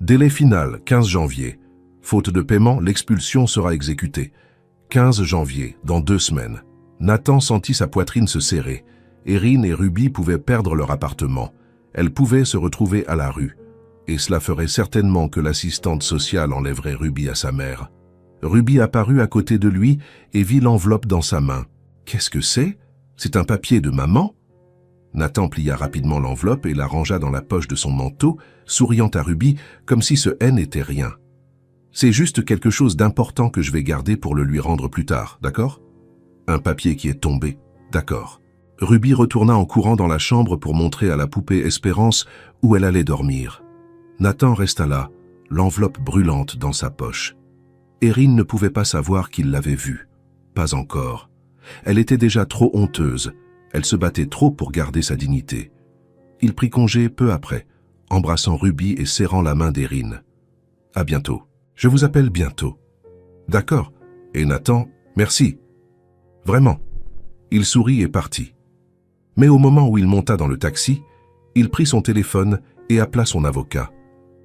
Délai final, 15 janvier. Faute de paiement, l'expulsion sera exécutée. 15 janvier, dans 2 semaines. Nathan sentit sa poitrine se serrer. Erin et Ruby pouvaient perdre leur appartement. Elles pouvaient se retrouver à la rue. Et cela ferait certainement que l'assistante sociale enlèverait Ruby à sa mère. Ruby apparut à côté de lui et vit l'enveloppe dans sa main. « Qu'est-ce que c'est? C'est un papier de maman ?» Nathan plia rapidement l'enveloppe et la rangea dans la poche de son manteau, souriant à Ruby comme si ce N n'était rien. « C'est juste quelque chose d'important que je vais garder pour le lui rendre plus tard, d'accord ?» Un papier qui est tombé, d'accord. Ruby retourna en courant dans la chambre pour montrer à la poupée Espérance où elle allait dormir. Nathan resta là, l'enveloppe brûlante dans sa poche. Erin ne pouvait pas savoir qu'il l'avait vue. Pas encore. Elle était déjà trop honteuse. Elle se battait trop pour garder sa dignité. Il prit congé peu après, embrassant Ruby et serrant la main d'Erin. « À bientôt. Je vous appelle bientôt. »« D'accord. Et Nathan, merci. » « Vraiment. » Il sourit et partit. Mais au moment où il monta dans le taxi, il prit son téléphone et appela son avocat.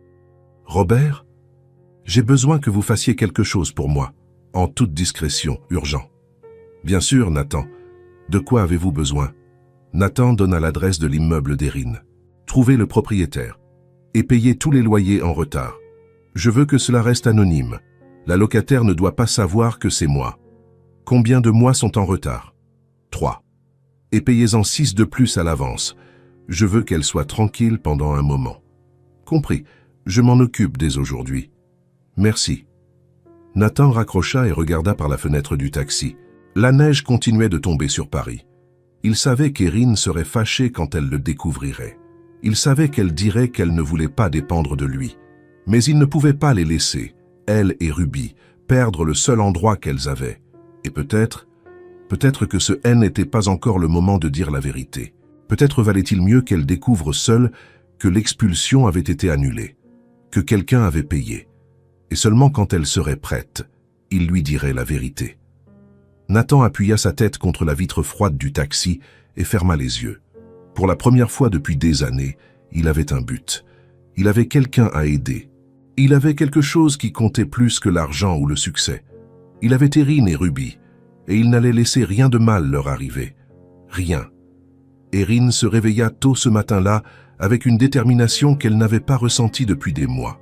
« Robert, j'ai besoin que vous fassiez quelque chose pour moi, en toute discrétion, urgent. »« Bien sûr, Nathan. De quoi avez-vous besoin ?» Nathan donna l'adresse de l'immeuble d'Erin. « Trouvez le propriétaire et payez tous les loyers en retard. Je veux que cela reste anonyme. La locataire ne doit pas savoir que c'est moi. Combien de mois sont en retard? 3. Et payez-en 6 de plus à l'avance. Je veux qu'elle soit tranquille pendant un moment. Compris, je m'en occupe dès aujourd'hui. Merci. Nathan raccrocha et regarda par la fenêtre du taxi. La neige continuait de tomber sur Paris. Il savait qu'Erin serait fâchée quand elle le découvrirait. Il savait qu'elle dirait qu'elle ne voulait pas dépendre de lui. Mais il ne pouvait pas les laisser, elle et Ruby, perdre le seul endroit qu'elles avaient. Et peut-être que ce N n'était pas encore le moment de dire la vérité. Peut-être valait-il mieux qu'elle découvre seule que l'expulsion avait été annulée, que quelqu'un avait payé. Et seulement quand elle serait prête, il lui dirait la vérité. Nathan appuya sa tête contre la vitre froide du taxi et ferma les yeux. Pour la première fois depuis des années, il avait un but. Il avait quelqu'un à aider. Il avait quelque chose qui comptait plus que l'argent ou le succès. Il avait Erin et Ruby, et il n'allait laisser rien de mal leur arriver. Rien. Erin se réveilla tôt ce matin-là avec une détermination qu'elle n'avait pas ressentie depuis des mois.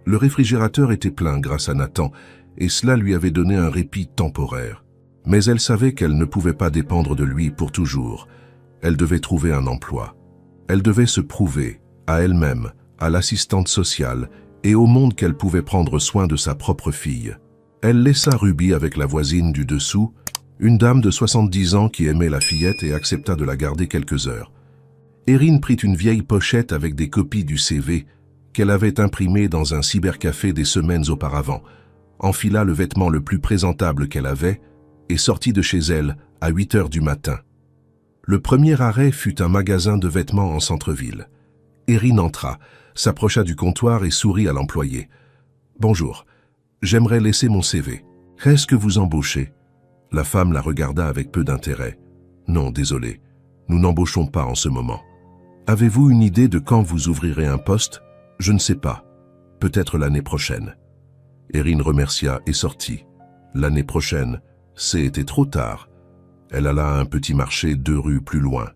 Le réfrigérateur était plein grâce à Nathan, et cela lui avait donné un répit temporaire. Mais elle savait qu'elle ne pouvait pas dépendre de lui pour toujours. Elle devait trouver un emploi. Elle devait se prouver, à elle-même, à l'assistante sociale, et au monde qu'elle pouvait prendre soin de sa propre fille. Elle laissa Ruby avec la voisine du dessous, une dame de 70 ans qui aimait la fillette et accepta de la garder quelques heures. Erin prit une vieille pochette avec des copies du CV qu'elle avait imprimé dans un cybercafé des semaines auparavant, enfila le vêtement le plus présentable qu'elle avait et sortit de chez elle à 8 heures du matin. Le premier arrêt fut un magasin de vêtements en centre-ville. Erin entra, s'approcha du comptoir et sourit à l'employé. « Bonjour. J'aimerais laisser mon CV. Est-ce que vous embauchez ?» La femme la regarda avec peu d'intérêt. « Non, désolé. Nous n'embauchons pas en ce moment. Avez-vous une idée de quand vous ouvrirez un poste ? Je ne sais pas. Peut-être l'année prochaine. » Erin remercia et sortit. L'année prochaine, c'était trop tard. Elle alla à un petit marché 2 rues plus loin.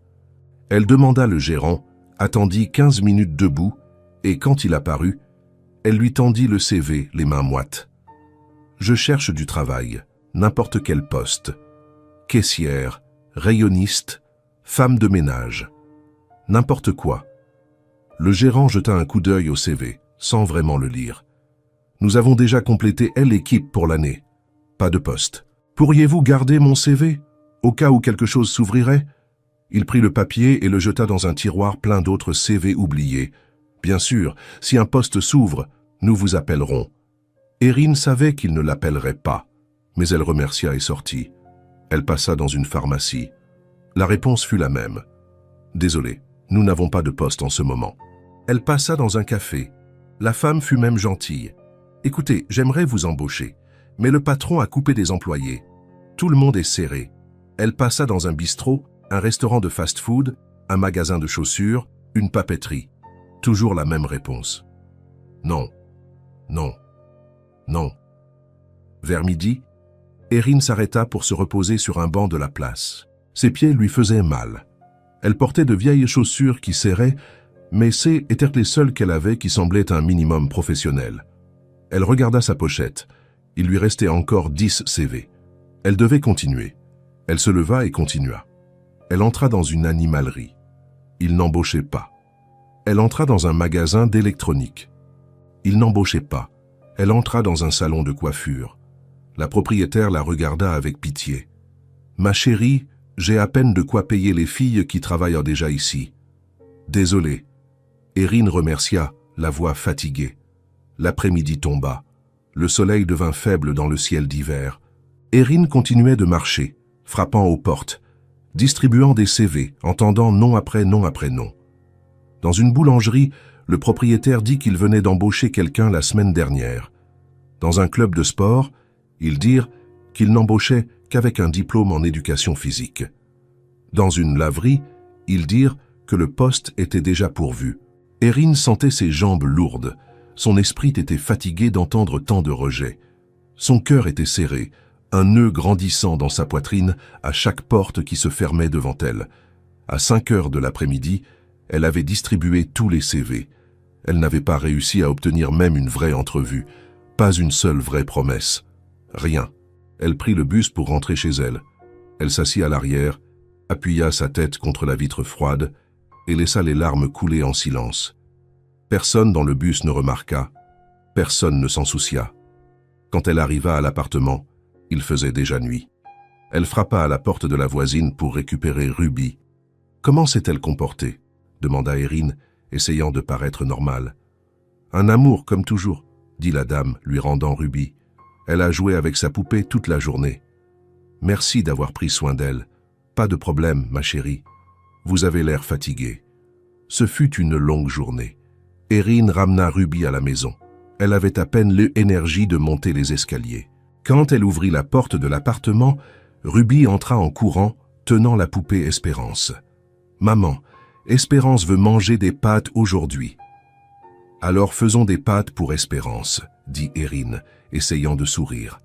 Elle demanda le gérant, attendit 15 minutes debout, et quand il apparut, elle lui tendit le CV, les mains moites. « Je cherche du travail, n'importe quel poste. Caissière, rayonniste, femme de ménage. N'importe quoi. » Le gérant jeta un coup d'œil au CV, sans vraiment le lire. « Nous avons déjà complété l'équipe pour l'année. Pas de poste. Pourriez-vous garder mon CV, au cas où quelque chose s'ouvrirait ?» Il prit le papier et le jeta dans un tiroir plein d'autres CV oubliés. « Bien sûr, si un poste s'ouvre, nous vous appellerons. » Erin savait qu'il ne l'appellerait pas, mais elle remercia et sortit. Elle passa dans une pharmacie. La réponse fut la même. « Désolé, nous n'avons pas de poste en ce moment. » Elle passa dans un café. La femme fut même gentille. « Écoutez, j'aimerais vous embaucher, mais le patron a coupé des employés. Tout le monde est serré. » Elle passa dans un bistrot, un restaurant de fast-food, un magasin de chaussures, une papeterie. Toujours la même réponse. « Non, non. » Non. Vers midi, Erin s'arrêta pour se reposer sur un banc de la place. Ses pieds lui faisaient mal. Elle portait de vieilles chaussures qui serraient, mais ces étaient les seules qu'elle avait qui semblaient un minimum professionnel. Elle regarda sa pochette. Il lui restait encore 10 CV. Elle devait continuer. Elle se leva et continua. Elle entra dans une animalerie. Il n'embauchait pas. Elle entra dans un magasin d'électronique. Il n'embauchait pas. Elle entra dans un salon de coiffure. La propriétaire la regarda avec pitié. « Ma chérie, j'ai à peine de quoi payer les filles qui travaillent déjà ici. »« Désolé. » Erin remercia, la voix fatiguée. L'après-midi tomba. Le soleil devint faible dans le ciel d'hiver. Erin continuait de marcher, frappant aux portes, distribuant des CV, entendant nom après nom après nom. Dans une boulangerie, le propriétaire dit qu'il venait d'embaucher quelqu'un la semaine dernière. Dans un club de sport, ils dirent qu'ils n'embauchaient qu'avec un diplôme en éducation physique. Dans une laverie, ils dirent que le poste était déjà pourvu. Erin sentait ses jambes lourdes. Son esprit était fatigué d'entendre tant de rejets. Son cœur était serré, un nœud grandissant dans sa poitrine à chaque porte qui se fermait devant elle. À 5 heures de l'après-midi, elle avait distribué tous les CV. Elle n'avait pas réussi à obtenir même une vraie entrevue, pas une seule vraie promesse. Rien. Elle prit le bus pour rentrer chez elle. Elle s'assit à l'arrière, appuya sa tête contre la vitre froide et laissa les larmes couler en silence. Personne dans le bus ne remarqua, personne ne s'en soucia. Quand elle arriva à l'appartement, il faisait déjà nuit. Elle frappa à la porte de la voisine pour récupérer Ruby. « Comment s'est-elle comportée ?» demanda Erin, essayant de paraître normale. « Un amour, comme toujours, » dit la dame, lui rendant Ruby. « Elle a joué avec sa poupée toute la journée. »« Merci d'avoir pris soin d'elle. Pas de problème, ma chérie. Vous avez l'air fatiguée. » Ce fut une longue journée. Erin ramena Ruby à la maison. Elle avait à peine l'énergie de monter les escaliers. Quand elle ouvrit la porte de l'appartement, Ruby entra en courant, tenant la poupée Espérance. « Maman, Espérance veut manger des pâtes aujourd'hui. »« Alors faisons des pâtes pour Espérance, » dit Erin, essayant de sourire.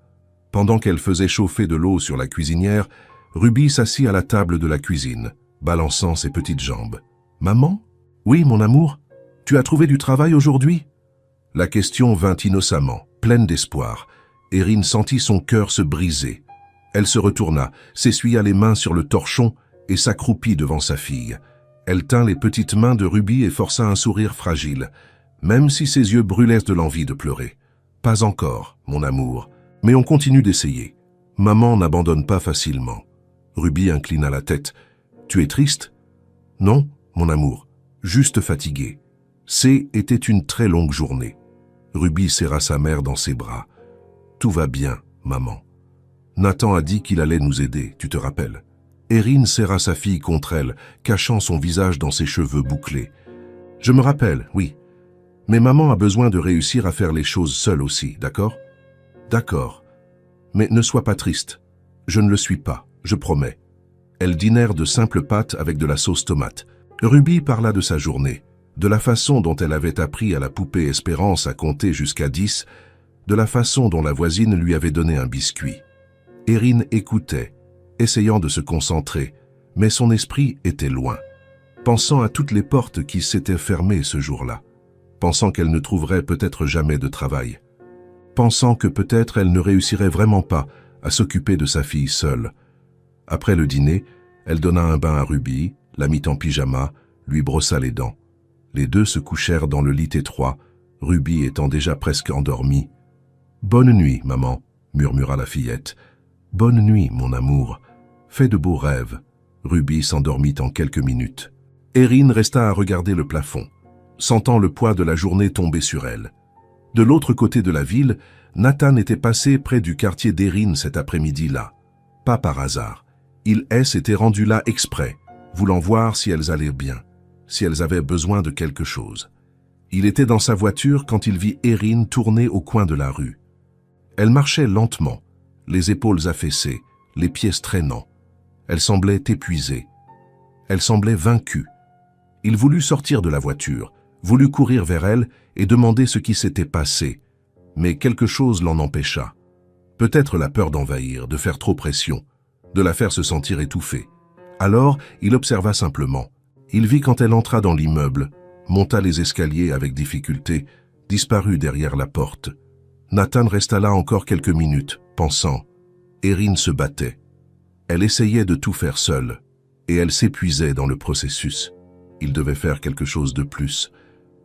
Pendant qu'elle faisait chauffer de l'eau sur la cuisinière, Ruby s'assit à la table de la cuisine, balançant ses petites jambes. « Maman ? Oui, mon amour ? Tu as trouvé du travail aujourd'hui ?» La question vint innocemment, pleine d'espoir. Erin sentit son cœur se briser. Elle se retourna, s'essuya les mains sur le torchon et s'accroupit devant sa fille. Elle tint les petites mains de Ruby et força un sourire fragile, même si ses yeux brûlaient de l'envie de pleurer. « Pas encore, mon amour, mais on continue d'essayer. Maman n'abandonne pas facilement. » Ruby inclina la tête. « Tu es triste ?»« Non, mon amour, juste fatiguée. Était une très longue journée. » Ruby serra sa mère dans ses bras. « Tout va bien, maman. Nathan a dit qu'il allait nous aider, tu te rappelles ?» Erin serra sa fille contre elle, cachant son visage dans ses cheveux bouclés. « Je me rappelle, oui. Mais maman a besoin de réussir à faire les choses seule aussi, d'accord ? » ?»« D'accord. Mais ne sois pas triste. Je ne le suis pas, je promets. » Elles dînèrent de simples pâtes avec de la sauce tomate. Ruby parla de sa journée, de la façon dont elle avait appris à la poupée Espérance à compter jusqu'à 10, de la façon dont la voisine lui avait donné un biscuit. Erin écoutait, essayant de se concentrer, mais son esprit était loin, pensant à toutes les portes qui s'étaient fermées ce jour-là, pensant qu'elle ne trouverait peut-être jamais de travail, pensant que peut-être elle ne réussirait vraiment pas à s'occuper de sa fille seule. Après le dîner, elle donna un bain à Ruby, la mit en pyjama, lui brossa les dents. Les deux se couchèrent dans le lit étroit, Ruby étant déjà presque endormie. « Bonne nuit, maman, » murmura la fillette. « Bonne nuit, mon amour. Fais de beaux rêves. » Ruby s'endormit en quelques minutes. Erin resta à regarder le plafond, sentant le poids de la journée tomber sur elle. De l'autre côté de la ville, Nathan était passé près du quartier d'Erin cet après-midi-là. Pas par hasard. Il s'était rendu là exprès, voulant voir si elles allaient bien, si elles avaient besoin de quelque chose. Il était dans sa voiture quand il vit Erin tourner au coin de la rue. Elle marchait lentement, les épaules affaissées, les pieds traînants. Elle semblait épuisée. Elle semblait vaincue. Il voulut sortir de la voiture, voulut courir vers elle et demander ce qui s'était passé. mais quelque chose l'en empêcha. Peut-être la peur d'envahir, de faire trop pression, de la faire se sentir étouffée. Alors, il observa simplement. Il vit quand elle entra dans l'immeuble, monta les escaliers avec difficulté, disparut derrière la porte. Nathan resta là encore quelques minutes, pensant. Erin se battait. Elle essayait de tout faire seule, et elle s'épuisait dans le processus. Il devait faire quelque chose de plus.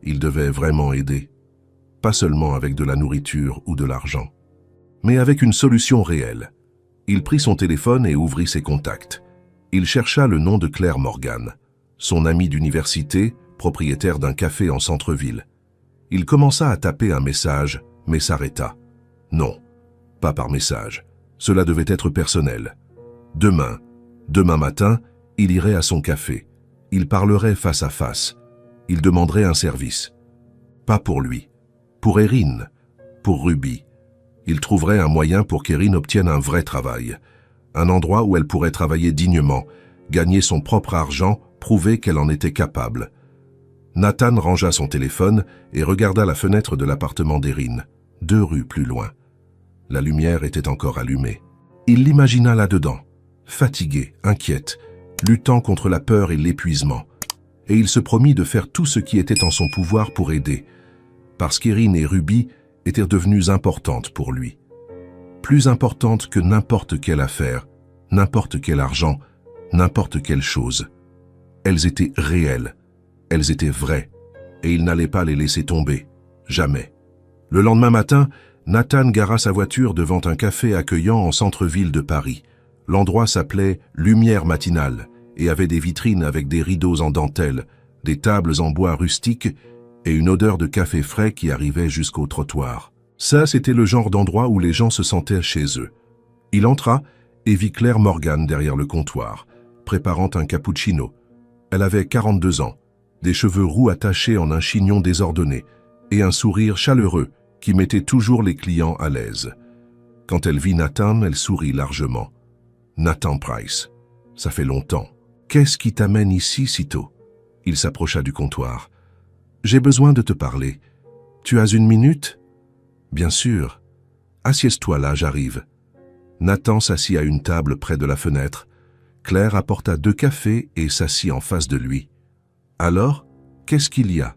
Il devait vraiment aider. Pas seulement avec de la nourriture ou de l'argent, mais avec une solution réelle. Il prit son téléphone et ouvrit ses contacts. Il chercha le nom de Claire Morgan, son amie d'université, propriétaire d'un café en centre-ville. Il commença à taper un message, mais s'arrêta. Non, pas par message. Cela devait être personnel. Demain matin, il irait à son café. Il parlerait face à face. Il demanderait un service. Pas pour lui. Pour Erin. Pour Ruby. Il trouverait un moyen pour qu'Erin obtienne un vrai travail. Un endroit où elle pourrait travailler dignement, gagner son propre argent, prouver qu'elle en était capable. Nathan rangea son téléphone et regarda la fenêtre de l'appartement d'Erin, 2 rues plus loin. La lumière était encore allumée. Il l'imagina là-dedans, fatiguée, inquiète, luttant contre la peur et l'épuisement. Et il se promit de faire tout ce qui était en son pouvoir pour aider, parce qu'Erin et Ruby étaient devenues importantes pour lui. Plus importantes que n'importe quelle affaire, n'importe quel argent, n'importe quelle chose. Elles étaient réelles, elles étaient vraies, et il n'allait pas les laisser tomber, jamais. Le lendemain matin, Nathan gara sa voiture devant un café accueillant en centre-ville de Paris. L'endroit s'appelait « Lumière matinale » et avait des vitrines avec des rideaux en dentelle, des tables en bois rustique et une odeur de café frais qui arrivait jusqu'au trottoir. Ça, c'était le genre d'endroit où les gens se sentaient chez eux. Il entra et vit Claire Morgan derrière le comptoir, préparant un cappuccino. Elle avait 42 ans, des cheveux roux attachés en un chignon désordonné et un sourire chaleureux qui mettait toujours les clients à l'aise. Quand elle vit Nathan, elle sourit largement. « Nathan Price, ça fait longtemps. Qu'est-ce qui t'amène ici si tôt ?» Il s'approcha du comptoir. « J'ai besoin de te parler. Tu as 1 minute ?»« Bien sûr. Assieds-toi là, j'arrive. » Nathan s'assit à une table près de la fenêtre. Claire apporta 2 cafés et s'assit en face de lui. « Alors, qu'est-ce qu'il y a ?»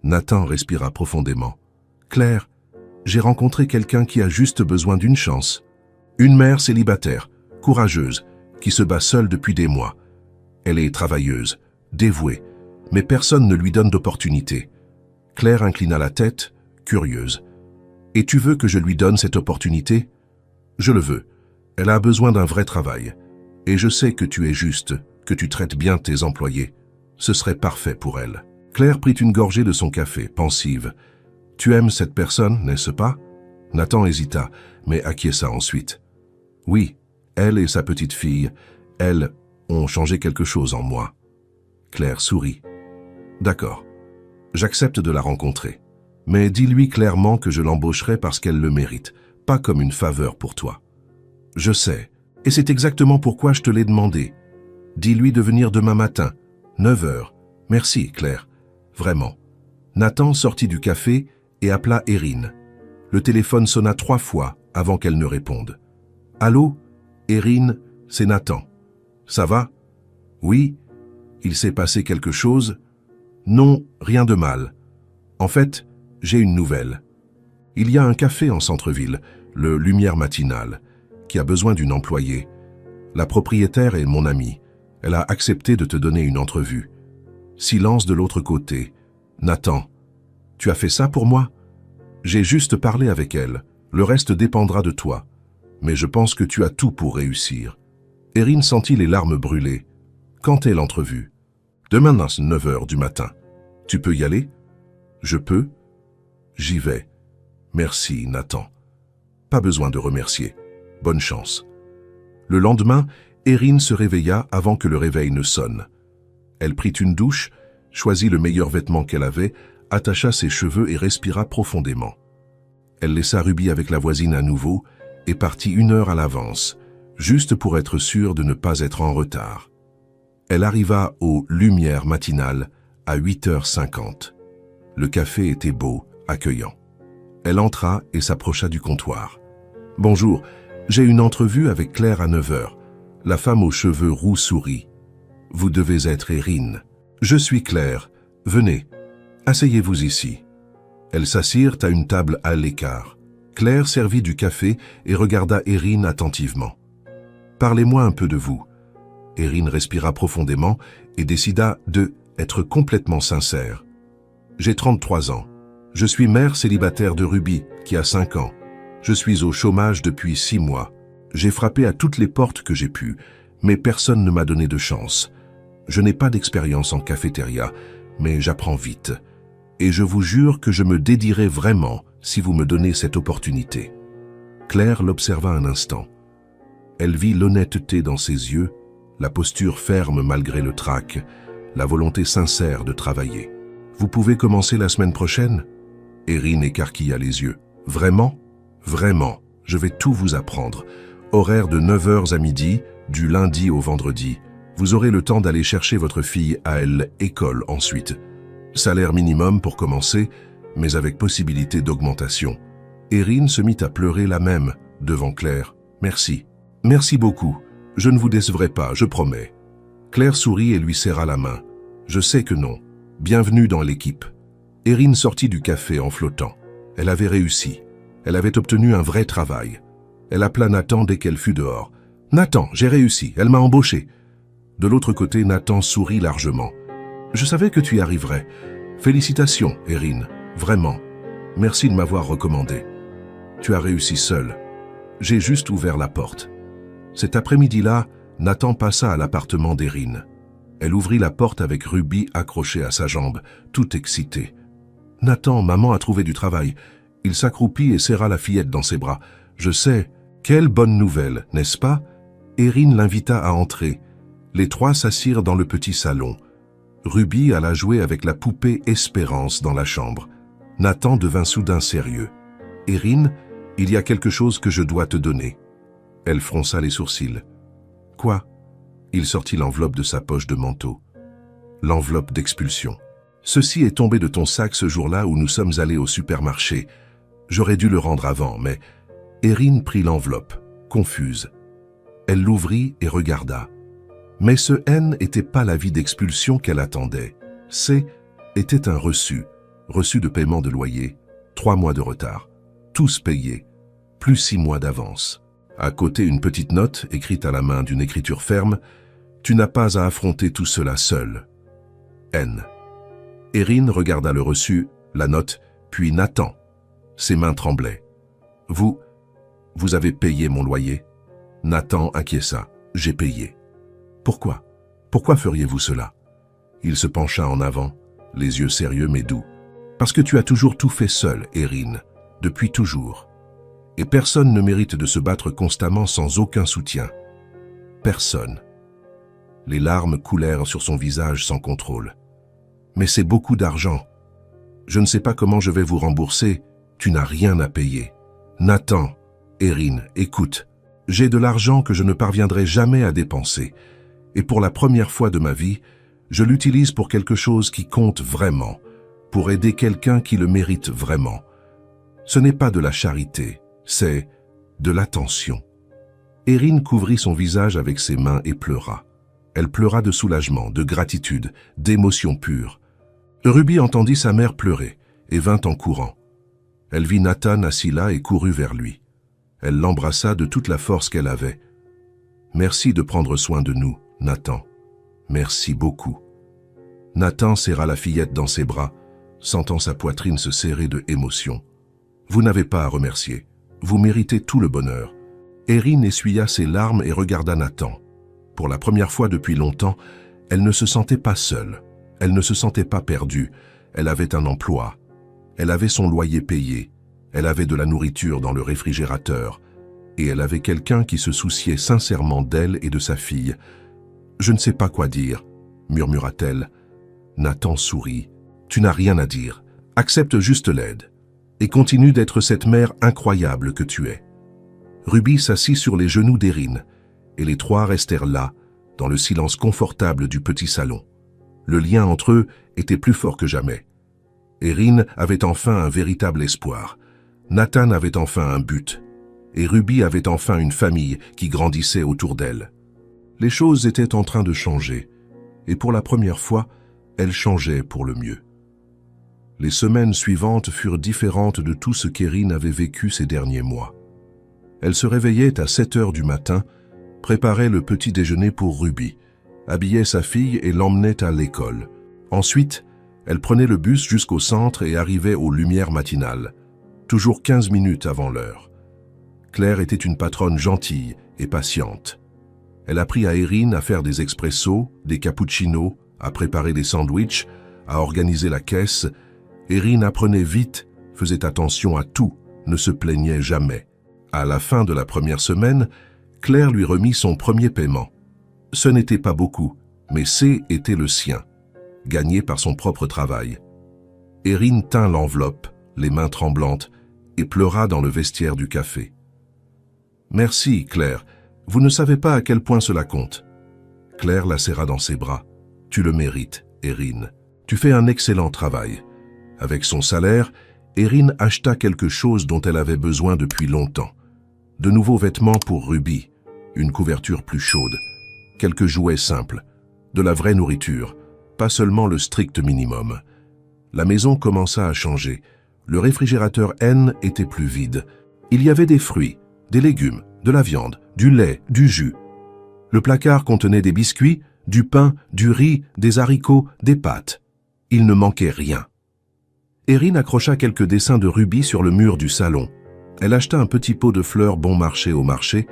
Nathan respira profondément. « Claire, j'ai rencontré quelqu'un qui a juste besoin d'une chance. Une mère célibataire, courageuse, qui se bat seule depuis des mois. Elle est travailleuse, dévouée, mais personne ne lui donne d'opportunité. » Claire inclina la tête, curieuse. « Et tu veux que je lui donne cette opportunité ?»« Je le veux. Elle a besoin d'un vrai travail. Et je sais que tu es juste, que tu traites bien tes employés. Ce serait parfait pour elle. » Claire prit une gorgée de son café, pensive. « Tu aimes cette personne, n'est-ce pas ?» Nathan hésita, mais acquiesça ensuite. « Oui, elle et sa petite fille, elles ont changé quelque chose en moi. » Claire sourit. « D'accord, j'accepte de la rencontrer. Mais dis-lui clairement que je l'embaucherai parce qu'elle le mérite, pas comme une faveur pour toi. » « Je sais, et c'est exactement pourquoi je te l'ai demandé. Dis-lui de venir demain matin, 9 heures. Merci, Claire. Vraiment. » Nathan sortit du café et appela Erin. Le téléphone sonna 3 fois avant qu'elle ne réponde. « Allô, Erin, c'est Nathan. Ça va ? Oui. Il s'est passé quelque chose ? Non, rien de mal. En fait, j'ai une nouvelle. Il y a un café en centre-ville, le Lumière matinale, qui a besoin d'une employée. La propriétaire est mon amie. Elle a accepté de te donner une entrevue. » Silence de l'autre côté. « Nathan, tu as fait ça pour moi ? J'ai juste parlé avec elle. Le reste dépendra de toi. Mais je pense que tu as tout pour réussir. » Erin sentit les larmes brûler. « Quand est l'entrevue ? » ?»« Demain à 9 heures du matin. Tu peux y aller ? » ?»« Je peux ? J'y vais. Merci, Nathan. Pas besoin de remercier. Bonne chance. » Le lendemain, Erin se réveilla avant que le réveil ne sonne. Elle prit une douche, choisit le meilleur vêtement qu'elle avait, attacha ses cheveux et respira profondément. Elle laissa Ruby avec la voisine à nouveau et partit 1 heure à l'avance, juste pour être sûre de ne pas être en retard. Elle arriva aux Lumières matinales à 8h50. Le café était beau, accueillant. Elle entra et s'approcha du comptoir. « Bonjour, j'ai une entrevue avec Claire à 9 heures. La femme aux cheveux roux sourit. « Vous devez être Erin. »« Je suis Claire. Venez, asseyez-vous ici. » Elles s'assirent à une table à l'écart. Claire servit du café et regarda Erin attentivement. « Parlez-moi un peu de vous. » Erin respira profondément et décida d'être complètement sincère. « J'ai 33 ans. Je suis mère célibataire de Ruby, qui a 5 ans. Je suis au chômage depuis 6 mois. J'ai frappé à toutes les portes que j'ai pu, mais personne ne m'a donné de chance. Je n'ai pas d'expérience en cafétéria, mais j'apprends vite. Et je vous jure que je me dédierai vraiment si vous me donnez cette opportunité. » Claire l'observa un instant. Elle vit l'honnêteté dans ses yeux, la posture ferme malgré le trac, la volonté sincère de travailler. « Vous pouvez commencer la semaine prochaine ?» Erin écarquilla les yeux. « Vraiment ? Vraiment, je vais tout vous apprendre. Horaire de 9 heures à midi, du lundi au vendredi. Vous aurez le temps d'aller chercher votre fille à l'école ensuite. Salaire minimum pour commencer, mais avec possibilité d'augmentation. » Erin se mit à pleurer la même, devant Claire. « Merci. Merci beaucoup. Je ne vous décevrai pas, je promets. » Claire sourit et lui serra la main. « Je sais que non. Bienvenue dans l'équipe. » Erin sortit du café en flottant. Elle avait réussi. Elle avait obtenu un vrai travail. Elle appela Nathan dès qu'elle fut dehors. « Nathan, j'ai réussi, elle m'a embauché. » De l'autre côté, Nathan sourit largement. « Je savais que tu y arriverais. Félicitations, Erin, vraiment. Merci de m'avoir recommandé. Tu as réussi seule. J'ai juste ouvert la porte. » Cet après-midi-là, Nathan passa à l'appartement d'Erin. Elle ouvrit la porte avec Ruby accrochée à sa jambe, toute excitée. « Nathan, maman a trouvé du travail. » Il s'accroupit et serra la fillette dans ses bras. « Je sais. Quelle bonne nouvelle, n'est-ce pas ?» Erin l'invita à entrer. Les trois s'assirent dans le petit salon. Ruby alla jouer avec la poupée Espérance dans la chambre. Nathan devint soudain sérieux. « Erin, il y a quelque chose que je dois te donner. » Elle fronça les sourcils. « Quoi ?» Il sortit l'enveloppe de sa poche de manteau. L'enveloppe d'expulsion. « Ceci est tombé de ton sac ce jour-là où nous sommes allés au supermarché. J'aurais dû le rendre avant, mais... » Erin prit l'enveloppe, confuse. Elle l'ouvrit et regarda. Mais ce N n'était pas l'avis d'expulsion qu'elle attendait. C était un reçu de paiement de loyer, 3 mois de retard, tous payés, plus 6 mois d'avance. À côté, une petite note écrite à la main d'une écriture ferme. « Tu n'as pas à affronter tout cela seul. N. » Erin regarda le reçu, la note, puis Nathan. Ses mains tremblaient. « Vous avez payé mon loyer ?» Nathan acquiesça. « J'ai payé. » « Pourquoi? Pourquoi feriez-vous cela ?» Il se pencha en avant, les yeux sérieux mais doux. « Parce que tu as toujours tout fait seul, Erin, depuis toujours. Et personne ne mérite de se battre constamment sans aucun soutien. Personne. » Les larmes coulèrent sur son visage sans contrôle. « Mais c'est beaucoup d'argent. Je ne sais pas comment je vais vous rembourser. Tu n'as rien à payer. » « Nathan, Erin, écoute. J'ai de l'argent que je ne parviendrai jamais à dépenser. Et pour la première fois de ma vie, je l'utilise pour quelque chose qui compte vraiment, pour aider quelqu'un qui le mérite vraiment. Ce n'est pas de la charité, c'est de l'attention. » Erin couvrit son visage avec ses mains et pleura. Elle pleura de soulagement, de gratitude, d'émotion pure. Ruby entendit sa mère pleurer et vint en courant. Elle vit Nathan assis là et courut vers lui. Elle l'embrassa de toute la force qu'elle avait. « Merci de prendre soin de nous, Nathan. Merci beaucoup. » Nathan serra la fillette dans ses bras, sentant sa poitrine se serrer de émotion. « Vous n'avez pas à remercier. Vous méritez tout le bonheur. » Erin essuya ses larmes et regarda Nathan. Pour la première fois depuis longtemps, elle ne se sentait pas seule. Elle ne se sentait pas perdue. Elle avait un emploi. Elle avait son loyer payé. Elle avait de la nourriture dans le réfrigérateur. Et elle avait quelqu'un qui se souciait sincèrement d'elle et de sa fille. « Je ne sais pas quoi dire, » murmura-t-elle. Nathan sourit. « Tu n'as rien à dire. Accepte juste l'aide. Et continue d'être cette mère incroyable que tu es. » Ruby s'assit sur les genoux d'Erin, et les trois restèrent là, dans le silence confortable du petit salon. Le lien entre eux était plus fort que jamais. Erin avait enfin un véritable espoir. Nathan avait enfin un but, et Ruby avait enfin une famille qui grandissait autour d'elle. Les choses étaient en train de changer, et pour la première fois, elles changeaient pour le mieux. Les semaines suivantes furent différentes de tout ce qu'Erin avait vécu ces derniers mois. Elle se réveillait à 7 heures du matin, préparait le petit déjeuner pour Ruby, habillait sa fille et l'emmenait à l'école. Ensuite, elle prenait le bus jusqu'au centre et arrivait aux lumières matinales, toujours 15 minutes avant l'heure. Claire était une patronne gentille et patiente. Elle apprit à Erin à faire des expressos, des cappuccinos, à préparer des sandwichs, à organiser la caisse. Erin apprenait vite, faisait attention à tout, ne se plaignait jamais. À la fin de la première semaine, Claire lui remit son premier paiement. Ce n'était pas beaucoup, mais était le sien, gagné par son propre travail. Erin tint l'enveloppe, les mains tremblantes, et pleura dans le vestiaire du café. « Merci, Claire. Vous ne savez pas à quel point cela compte. » Claire la serra dans ses bras. « Tu le mérites, Erin. Tu fais un excellent travail. » Avec son salaire, Erin acheta quelque chose dont elle avait besoin depuis longtemps. De nouveaux vêtements pour Ruby, une couverture plus chaude, quelques jouets simples, de la vraie nourriture, pas seulement le strict minimum. La maison commença à changer. Le réfrigérateur N était plus vide. Il y avait des fruits, des légumes, de la viande, du lait, du jus. Le placard contenait des biscuits, du pain, du riz, des haricots, des pâtes. Il ne manquait rien. Erin accrocha quelques dessins de Ruby sur le mur du salon. Elle acheta un petit pot de fleurs bon marché au marché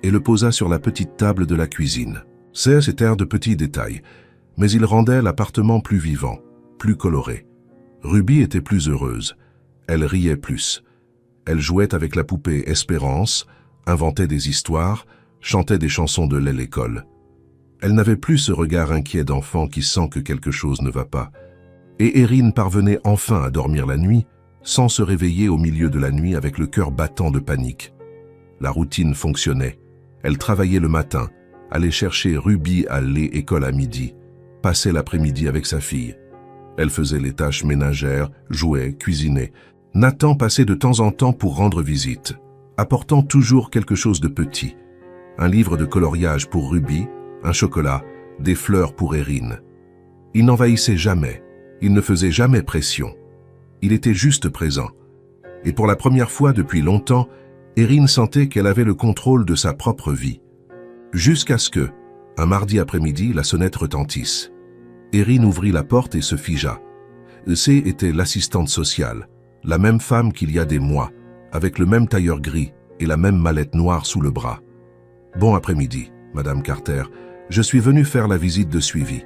et le posa sur la petite table de la cuisine. C'étaient de petits détails, mais ils rendaient l'appartement plus vivant, plus coloré. Ruby était plus heureuse. Elle riait plus. Elle jouait avec la poupée Espérance, inventait des histoires, chantait des chansons de l'école. Elle n'avait plus ce regard inquiet d'enfant qui sent que quelque chose ne va pas. Et Erin parvenait enfin à dormir la nuit, sans se réveiller au milieu de la nuit avec le cœur battant de panique. La routine fonctionnait. Elle travaillait le matin, allait chercher Ruby à l'école à midi, passait l'après-midi avec sa fille. Elle faisait les tâches ménagères, jouait, cuisinait. Nathan passait de temps en temps pour rendre visite, apportant toujours quelque chose de petit. Un livre de coloriage pour Ruby, un chocolat, des fleurs pour Erin. Il n'envahissait jamais, il ne faisait jamais pression. Il était juste présent. Et pour la première fois depuis longtemps, Erin sentait qu'elle avait le contrôle de sa propre vie. Jusqu'à ce que, un mardi après-midi, la sonnette retentisse. Erin ouvrit la porte et se figea. Était l'assistante sociale, la même femme qu'il y a des mois, avec le même tailleur gris et la même mallette noire sous le bras. « Bon après-midi, Madame Carter. Je suis venu faire la visite de suivi. »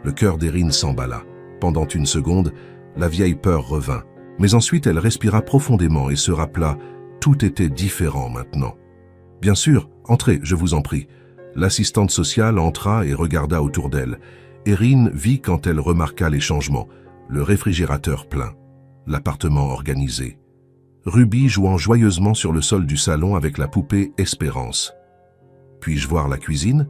Le cœur d'Erin s'emballa. Pendant une seconde, la vieille peur revint. Mais ensuite, elle respira profondément et se rappela « Tout était différent maintenant. » « Bien sûr, entrez, je vous en prie. » L'assistante sociale entra et regarda autour d'elle. Erin vit quand elle remarqua les changements. Le réfrigérateur plein. L'appartement organisé. Ruby jouant joyeusement sur le sol du salon avec la poupée Espérance. « Puis-je voir la cuisine ?»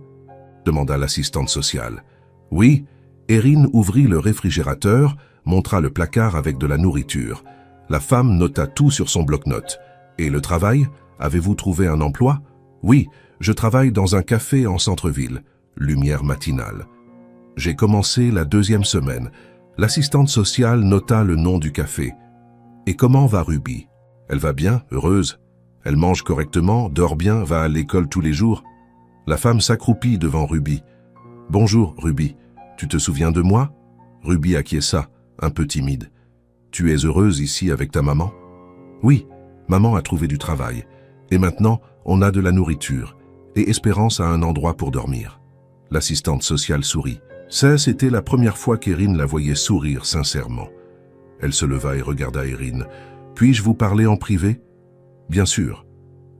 demanda l'assistante sociale. « Oui. » Erin ouvrit le réfrigérateur, montra le placard avec de la nourriture. La femme nota tout sur son bloc-notes. « Et le travail ? Avez-vous trouvé un emploi ? » « Oui, je travaille dans un café en centre-ville. Lumière matinale. » « J'ai commencé la 2e semaine. » L'assistante sociale nota le nom du café. « Et comment va Ruby ? Elle va bien, heureuse. Elle mange correctement, dort bien, va à l'école tous les jours. » La femme s'accroupit devant Ruby. « Bonjour, Ruby. Tu te souviens de moi ?» Ruby acquiesça, un peu timide. « Tu es heureuse ici avec ta maman ?»« Oui, maman a trouvé du travail. Et maintenant, on a de la nourriture. Et Espérance a un endroit pour dormir. » L'assistante sociale sourit. C'était la première fois qu'Erin la voyait sourire sincèrement. Elle se leva et regarda Erin. « Puis-je vous parler en privé ?»« Bien sûr. »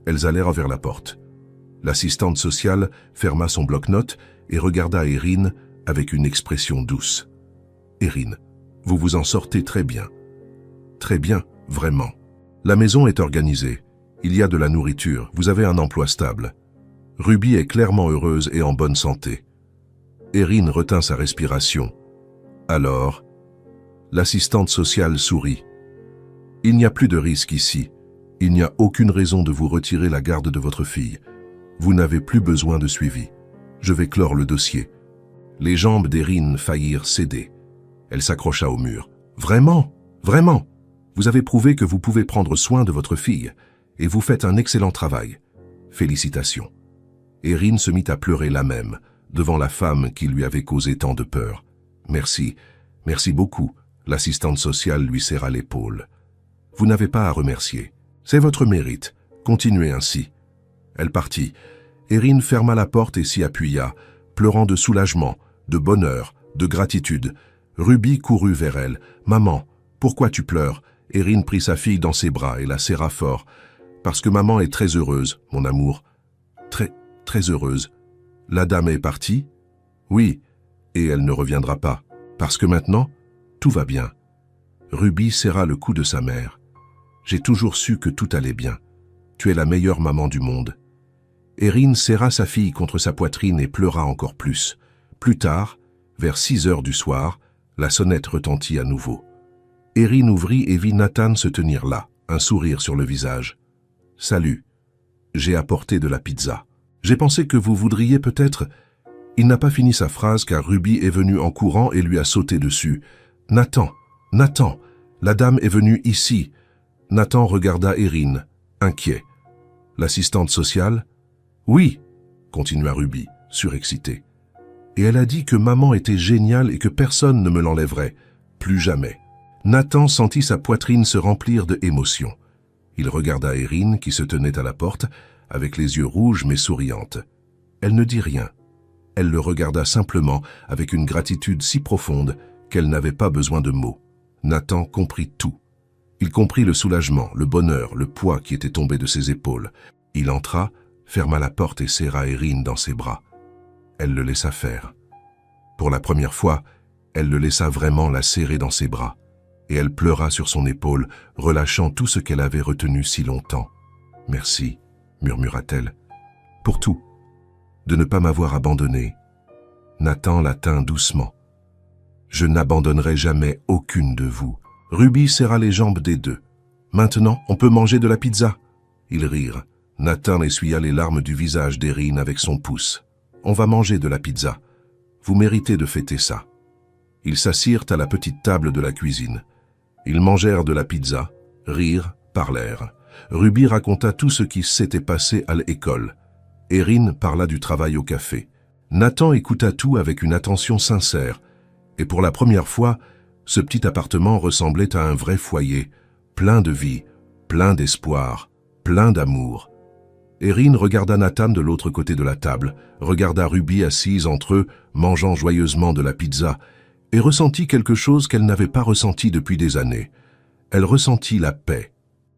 Elles allèrent vers la porte. L'assistante sociale ferma son bloc-notes et regarda Erin avec une expression douce. « Erin, vous vous en sortez très bien. »« Très bien, vraiment. La maison est organisée. Il y a de la nourriture. Vous avez un emploi stable. Ruby est clairement heureuse et en bonne santé. » Erin retint sa respiration. Alors, l'assistante sociale sourit. « Il n'y a plus de risque ici. Il n'y a aucune raison de vous retirer la garde de votre fille. Vous n'avez plus besoin de suivi. Je vais clore le dossier. » Les jambes d'Erin faillirent céder. Elle s'accrocha au mur. « Vraiment, vraiment, vous avez prouvé que vous pouvez prendre soin de votre fille et vous faites un excellent travail. Félicitations. » Erin se mit à pleurer là même, devant la femme qui lui avait causé tant de peur. « Merci, merci beaucoup. » L'assistante sociale lui serra l'épaule. « Vous n'avez pas à remercier. C'est votre mérite. Continuez ainsi. » Elle partit. Erin ferma la porte et s'y appuya, pleurant de soulagement, de bonheur, de gratitude. Ruby courut vers elle. « Maman, pourquoi tu pleures ?» Erin prit sa fille dans ses bras et la serra fort. « Parce que maman est très heureuse, mon amour. Très, très heureuse. La dame est partie ? Oui, et elle ne reviendra pas. Parce que maintenant, tout va bien. » Ruby serra le cou de sa mère. « J'ai toujours su que tout allait bien. Tu es la meilleure maman du monde. » Erin serra sa fille contre sa poitrine et pleura encore plus. Plus tard, vers 6 heures du soir, la sonnette retentit à nouveau. Erin ouvrit et vit Nathan se tenir là, un sourire sur le visage. « Salut. J'ai apporté de la pizza. J'ai pensé que vous voudriez peut-être... » Il n'a pas fini sa phrase car Ruby est venue en courant et lui a sauté dessus. « Nathan, Nathan, la dame est venue ici. » Nathan regarda Erin, inquiet. « L'assistante sociale ?»« Oui, » continua Ruby, surexcitée. « Et elle a dit que maman était géniale et que personne ne me l'enlèverait. Plus jamais. » Nathan sentit sa poitrine se remplir de émotion. Il regarda Erin qui se tenait à la porte, avec les yeux rouges mais souriante. Elle ne dit rien. Elle le regarda simplement avec une gratitude si profonde qu'elle n'avait pas besoin de mots. Nathan comprit tout. Il comprit le soulagement, le bonheur, le poids qui était tombé de ses épaules. Il entra, ferma la porte et serra Erin dans ses bras. Elle le laissa faire. Pour la première fois, elle le laissa vraiment la serrer dans ses bras. Et elle pleura sur son épaule, relâchant tout ce qu'elle avait retenu si longtemps. « Merci, » murmura-t-elle, « pour tout, de ne pas m'avoir abandonné. » Nathan la tint doucement. « Je n'abandonnerai jamais aucune de vous. » Ruby serra les jambes des deux. « Maintenant, on peut manger de la pizza ?» Ils rirent. Nathan essuya les larmes du visage d'Erin avec son pouce. « On va manger de la pizza. Vous méritez de fêter ça. » Ils s'assirent à la petite table de la cuisine. Ils mangèrent de la pizza, rirent, parlèrent. Ruby raconta tout ce qui s'était passé à l'école. Erin parla du travail au café. Nathan écouta tout avec une attention sincère. Et pour la première fois, ce petit appartement ressemblait à un vrai foyer, plein de vie, plein d'espoir, plein d'amour. Erin regarda Nathan de l'autre côté de la table, regarda Ruby assise entre eux, mangeant joyeusement de la pizza, et ressentit quelque chose qu'elle n'avait pas ressenti depuis des années. Elle ressentit la paix.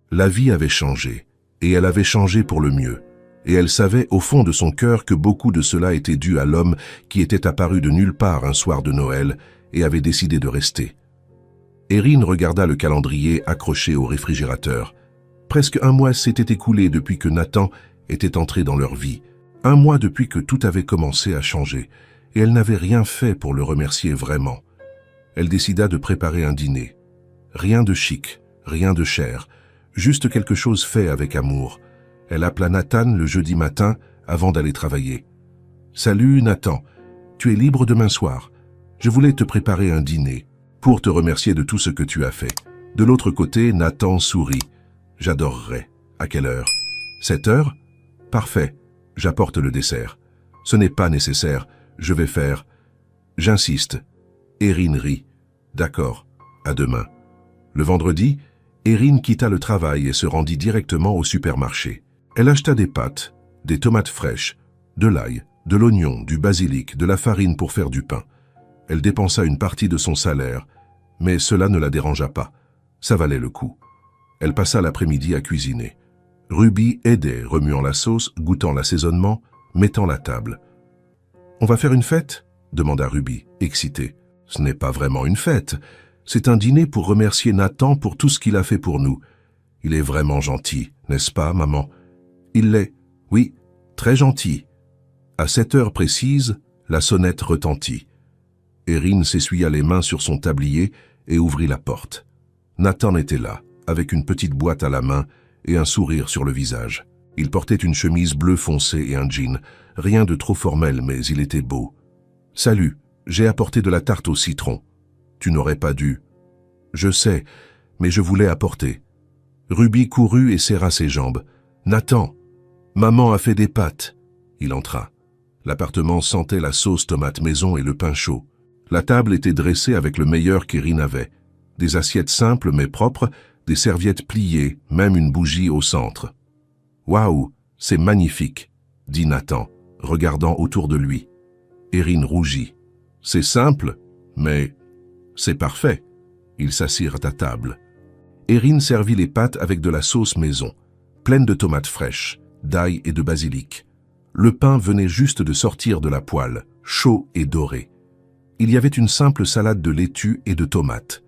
La vie avait changé, et elle avait changé pour le mieux. Et elle savait au fond de son cœur que beaucoup de cela était dû à l'homme qui était apparu de nulle part un soir de Noël et avait décidé de rester. Erin regarda le calendrier accroché au réfrigérateur. Presque un mois s'était écoulé depuis que Nathan était entré dans leur vie. Un mois depuis que tout avait commencé à changer. Et elle n'avait rien fait pour le remercier vraiment. Elle décida de préparer un dîner. Rien de chic, rien de cher, juste quelque chose fait avec amour. Elle appela Nathan le jeudi matin avant d'aller travailler. « Salut Nathan, tu es libre demain soir. Je voulais te préparer un dîner pour te remercier de tout ce que tu as fait. » De l'autre côté, Nathan sourit. « J'adorerais. À quelle heure ? 7 heures ? Parfait. J'apporte le dessert. Ce n'est pas nécessaire. Je vais faire... » J'insiste. Erin rit. « D'accord. À demain. » Le vendredi, Erin quitta le travail et se rendit directement au supermarché. Elle acheta des pâtes, des tomates fraîches, de l'ail, de l'oignon, du basilic, de la farine pour faire du pain. Elle dépensa une partie de son salaire, mais cela ne la dérangea pas. Ça valait le coup. Elle passa l'après-midi à cuisiner. Ruby aidait, remuant la sauce, goûtant l'assaisonnement, mettant la table. « On va faire une fête ?» demanda Ruby, excitée. « Ce n'est pas vraiment une fête. C'est un dîner pour remercier Nathan pour tout ce qu'il a fait pour nous. Il est vraiment gentil, n'est-ce pas, maman ? » « Il l'est. Oui, très gentil. » À 7 heures précises, la sonnette retentit. Erin s'essuya les mains sur son tablier et ouvrit la porte. Nathan était là, avec une petite boîte à la main et un sourire sur le visage. Il portait une chemise bleu foncé et un jean, rien de trop formel, mais il était beau. « Salut, j'ai apporté de la tarte au citron. Tu n'aurais pas dû. »« Je sais, mais je voulais apporter. » Ruby courut et serra ses jambes. « Nathan, maman a fait des pâtes. » Il entra. L'appartement sentait la sauce tomate maison et le pain chaud. La table était dressée avec le meilleur qu'Erin avait. Des assiettes simples mais propres, des serviettes pliées, même une bougie au centre. « Waouh, c'est magnifique !» dit Nathan, regardant autour de lui. Erin rougit. « C'est simple, mais c'est parfait. » Ils s'assirent à table. Erin servit les pâtes avec de la sauce maison, pleine de tomates fraîches, d'ail et de basilic. Le pain venait juste de sortir de la poêle, chaud et doré. Il y avait une simple salade de laitue et de tomates.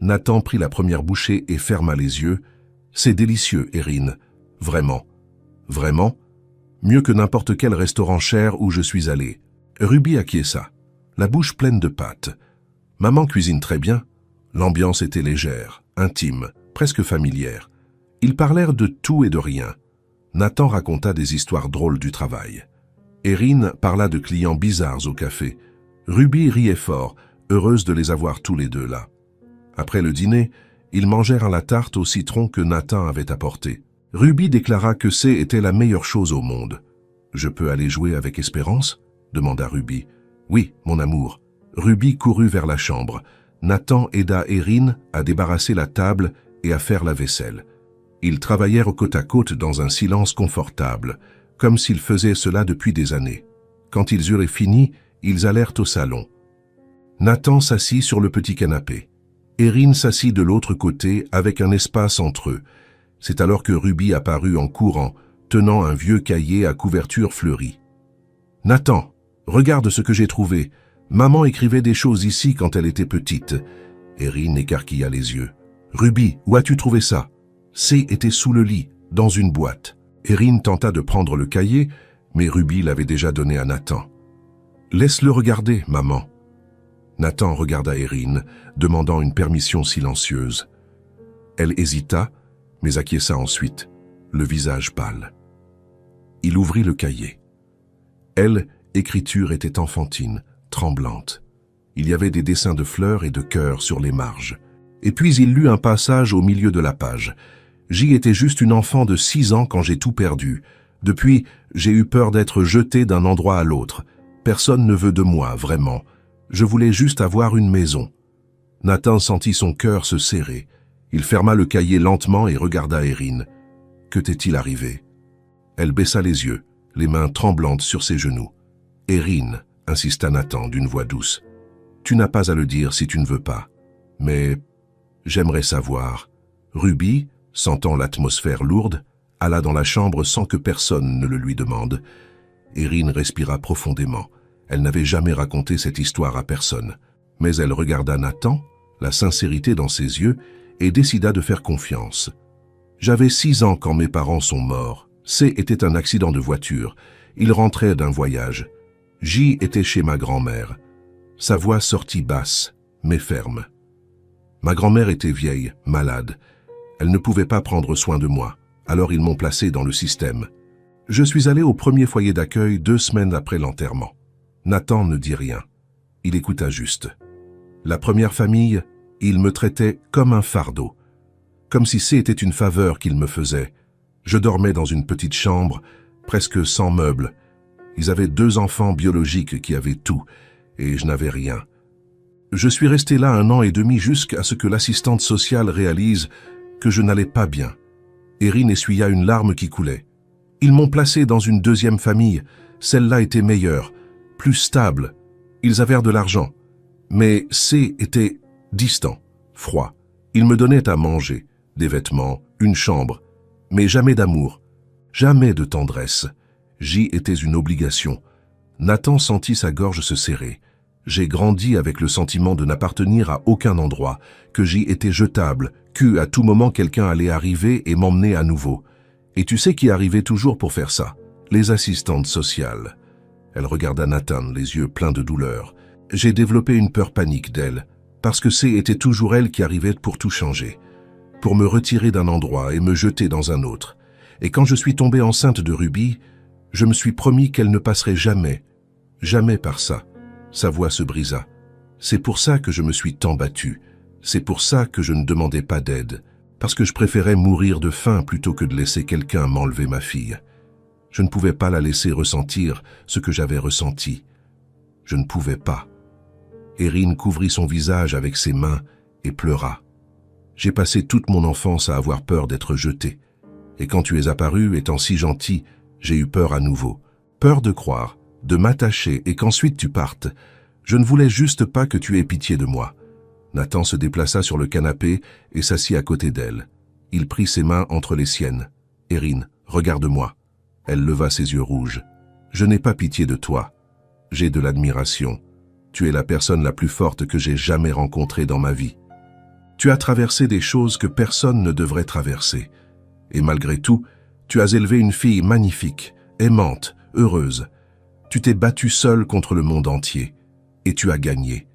Nathan prit la première bouchée et ferma les yeux. « C'est délicieux, Erin. Vraiment. Vraiment? Mieux que n'importe quel restaurant cher où je suis allé. » Ruby acquiesça, la bouche pleine de pâtes. « Maman cuisine très bien. » L'ambiance était légère, intime, presque familière. Ils parlèrent de tout et de rien. Nathan raconta des histoires drôles du travail. Erin parla de clients bizarres au café. Ruby riait fort, heureuse de les avoir tous les deux là. Après le dîner, ils mangèrent la tarte au citron que Nathan avait apportée. Ruby déclara que était la meilleure chose au monde. « Je peux aller jouer avec Espérance ?» demanda Ruby. « Oui, mon amour. » Ruby courut vers la chambre. Nathan aida Erin à débarrasser la table et à faire la vaisselle. Ils travaillèrent côte à côte dans un silence confortable, comme s'ils faisaient cela depuis des années. Quand ils eurent fini, ils allèrent au salon. Nathan s'assit sur le petit canapé. Erin s'assit de l'autre côté avec un espace entre eux. C'est alors que Ruby apparut en courant, tenant un vieux cahier à couverture fleurie. « Nathan, regarde ce que j'ai trouvé. Maman écrivait des choses ici quand elle était petite. » Erin écarquilla les yeux. « Ruby, où as-tu trouvé ça ?» Était sous le lit, dans une boîte. Erin tenta de prendre le cahier, mais Ruby l'avait déjà donné à Nathan. « Laisse-le regarder, maman. » Nathan regarda Erin, demandant une permission silencieuse. Elle hésita, mais acquiesça ensuite, le visage pâle. Il ouvrit le cahier. L'écriture était enfantine, tremblante. Il y avait des dessins de fleurs et de cœurs sur les marges. Et puis il lut un passage au milieu de la page. « J'y étais juste une enfant de 6 ans quand j'ai tout perdu. Depuis, j'ai eu peur d'être jetée d'un endroit à l'autre. Personne ne veut de moi, vraiment. Je voulais juste avoir une maison. » Nathan sentit son cœur se serrer. Il ferma le cahier lentement et regarda Erin. Que t'est-il arrivé? Elle baissa les yeux, les mains tremblantes sur ses genoux. « Erin, » insista Nathan d'une voix douce. « Tu n'as pas à le dire si tu ne veux pas. Mais j'aimerais savoir. » Ruby, sentant l'atmosphère lourde, alla dans la chambre sans que personne ne le lui demande. Erin respira profondément. Elle n'avait jamais raconté cette histoire à personne. Mais elle regarda Nathan, la sincérité dans ses yeux, et décida de faire confiance. « J'avais 6 ans quand mes parents sont morts. Était un accident de voiture. Il rentrait d'un voyage. J était chez ma grand-mère. » Sa voix sortit basse, mais ferme. « Ma grand-mère était vieille, malade. Elle ne pouvait pas prendre soin de moi, alors ils m'ont placé dans le système. Je suis allé au premier foyer d'accueil 2 semaines après l'enterrement. » Nathan ne dit rien. Il écouta juste. La première famille, il me traitait comme un fardeau. Comme si c'était une faveur qu'il me faisait. Je dormais dans une petite chambre, presque sans meubles. Ils avaient 2 enfants biologiques qui avaient tout, et je n'avais rien. Je suis resté là 1 an et demi jusqu'à ce que l'assistante sociale réalise que je n'allais pas bien. Erin essuya une larme qui coulait. Ils m'ont placé dans une 2e famille. Celle-là était meilleure, plus stable. Ils avaient de l'argent. Mais était distant, froid. Ils me donnaient à manger, des vêtements, une chambre, mais jamais d'amour, jamais de tendresse. J'y étais une obligation. Nathan sentit sa gorge se serrer. J'ai grandi avec le sentiment de n'appartenir à aucun endroit, que j'y étais jetable, qu'à tout moment quelqu'un allait arriver et m'emmener à nouveau. Et tu sais qui arrivait toujours pour faire ça? Les assistantes sociales. Elle regarda Nathan, les yeux pleins de douleur. J'ai développé une peur panique d'elle, parce que était toujours elle qui arrivait pour tout changer. pour me retirer d'un endroit et me jeter dans un autre. Et quand je suis tombée enceinte de Ruby, je me suis promis qu'elle ne passerait jamais, jamais par ça. Sa voix se brisa. C'est pour ça que je me suis tant battue. C'est pour ça que je ne demandais pas d'aide. Parce que je préférais mourir de faim plutôt que de laisser quelqu'un m'enlever ma fille. Je ne pouvais pas la laisser ressentir ce que j'avais ressenti. Je ne pouvais pas. Erin couvrit son visage avec ses mains et pleura. J'ai passé toute mon enfance à avoir peur d'être jeté. Et quand tu es apparu, étant si gentil, j'ai eu peur à nouveau. Peur de croire, de m'attacher et qu'ensuite tu partes. Je ne voulais juste pas que tu aies pitié de moi. Nathan se déplaça sur le canapé et s'assit à côté d'elle. Il prit ses mains entre les siennes. « Erin, regarde-moi. » Elle leva ses yeux rouges. « Je n'ai pas pitié de toi. J'ai de l'admiration. Tu es la personne la plus forte que j'ai jamais rencontrée dans ma vie. Tu as traversé des choses que personne ne devrait traverser. Et malgré tout, tu as élevé une fille magnifique, aimante, heureuse. Tu t'es battue seule contre le monde entier. Et tu as gagné. »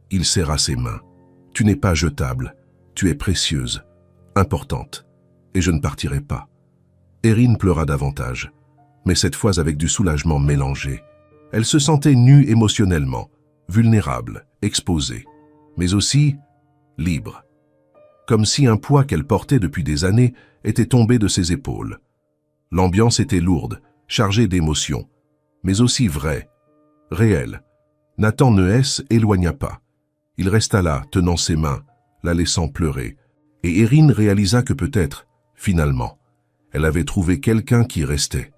Il serra ses mains. « Tu n'es pas jetable. Tu es précieuse, importante. Et je ne partirai pas. » Erin pleura davantage, mais cette fois avec du soulagement mélangé. Elle se sentait nue émotionnellement, vulnérable, exposée, mais aussi libre. Comme si un poids qu'elle portait depuis des années était tombé de ses épaules. L'ambiance était lourde, chargée d'émotions, mais aussi vraie, réelle. Nathan ne s'éloigna pas. Il resta là, tenant ses mains, la laissant pleurer. Et Erin réalisa que peut-être, finalement, elle avait trouvé quelqu'un qui restait.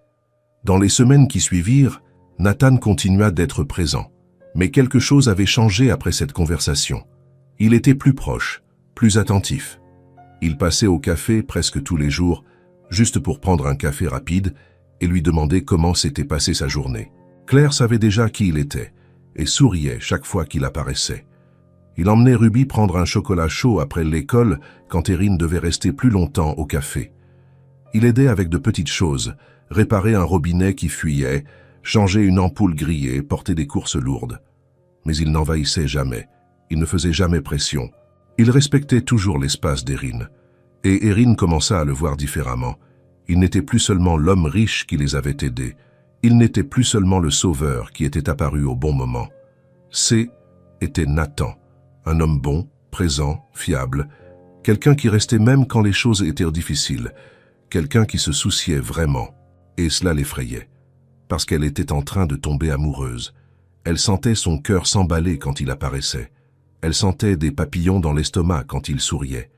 Dans les semaines qui suivirent, Nathan continua d'être présent. Mais quelque chose avait changé après cette conversation. Il était plus proche, plus attentif. Il passait au café presque tous les jours, juste pour prendre un café rapide et lui demander comment s'était passée sa journée. Claire savait déjà qui il était et souriait chaque fois qu'il apparaissait. Il emmenait Ruby prendre un chocolat chaud après l'école quand Erin devait rester plus longtemps au café. Il aidait avec de petites choses, réparer un robinet qui fuyait, changer une ampoule grillée, porter des courses lourdes. Mais il n'envahissait jamais, il ne faisait jamais pression. Il respectait toujours l'espace d'Erin. Et Erin commença à le voir différemment. Il n'était plus seulement l'homme riche qui les avait aidés, il n'était plus seulement le sauveur qui était apparu au bon moment. Était Nathan. Un homme bon, présent, fiable, quelqu'un qui restait même quand les choses étaient difficiles, quelqu'un qui se souciait vraiment. Et cela l'effrayait, parce qu'elle était en train de tomber amoureuse. Elle sentait son cœur s'emballer quand il apparaissait. Elle sentait des papillons dans l'estomac quand il souriait.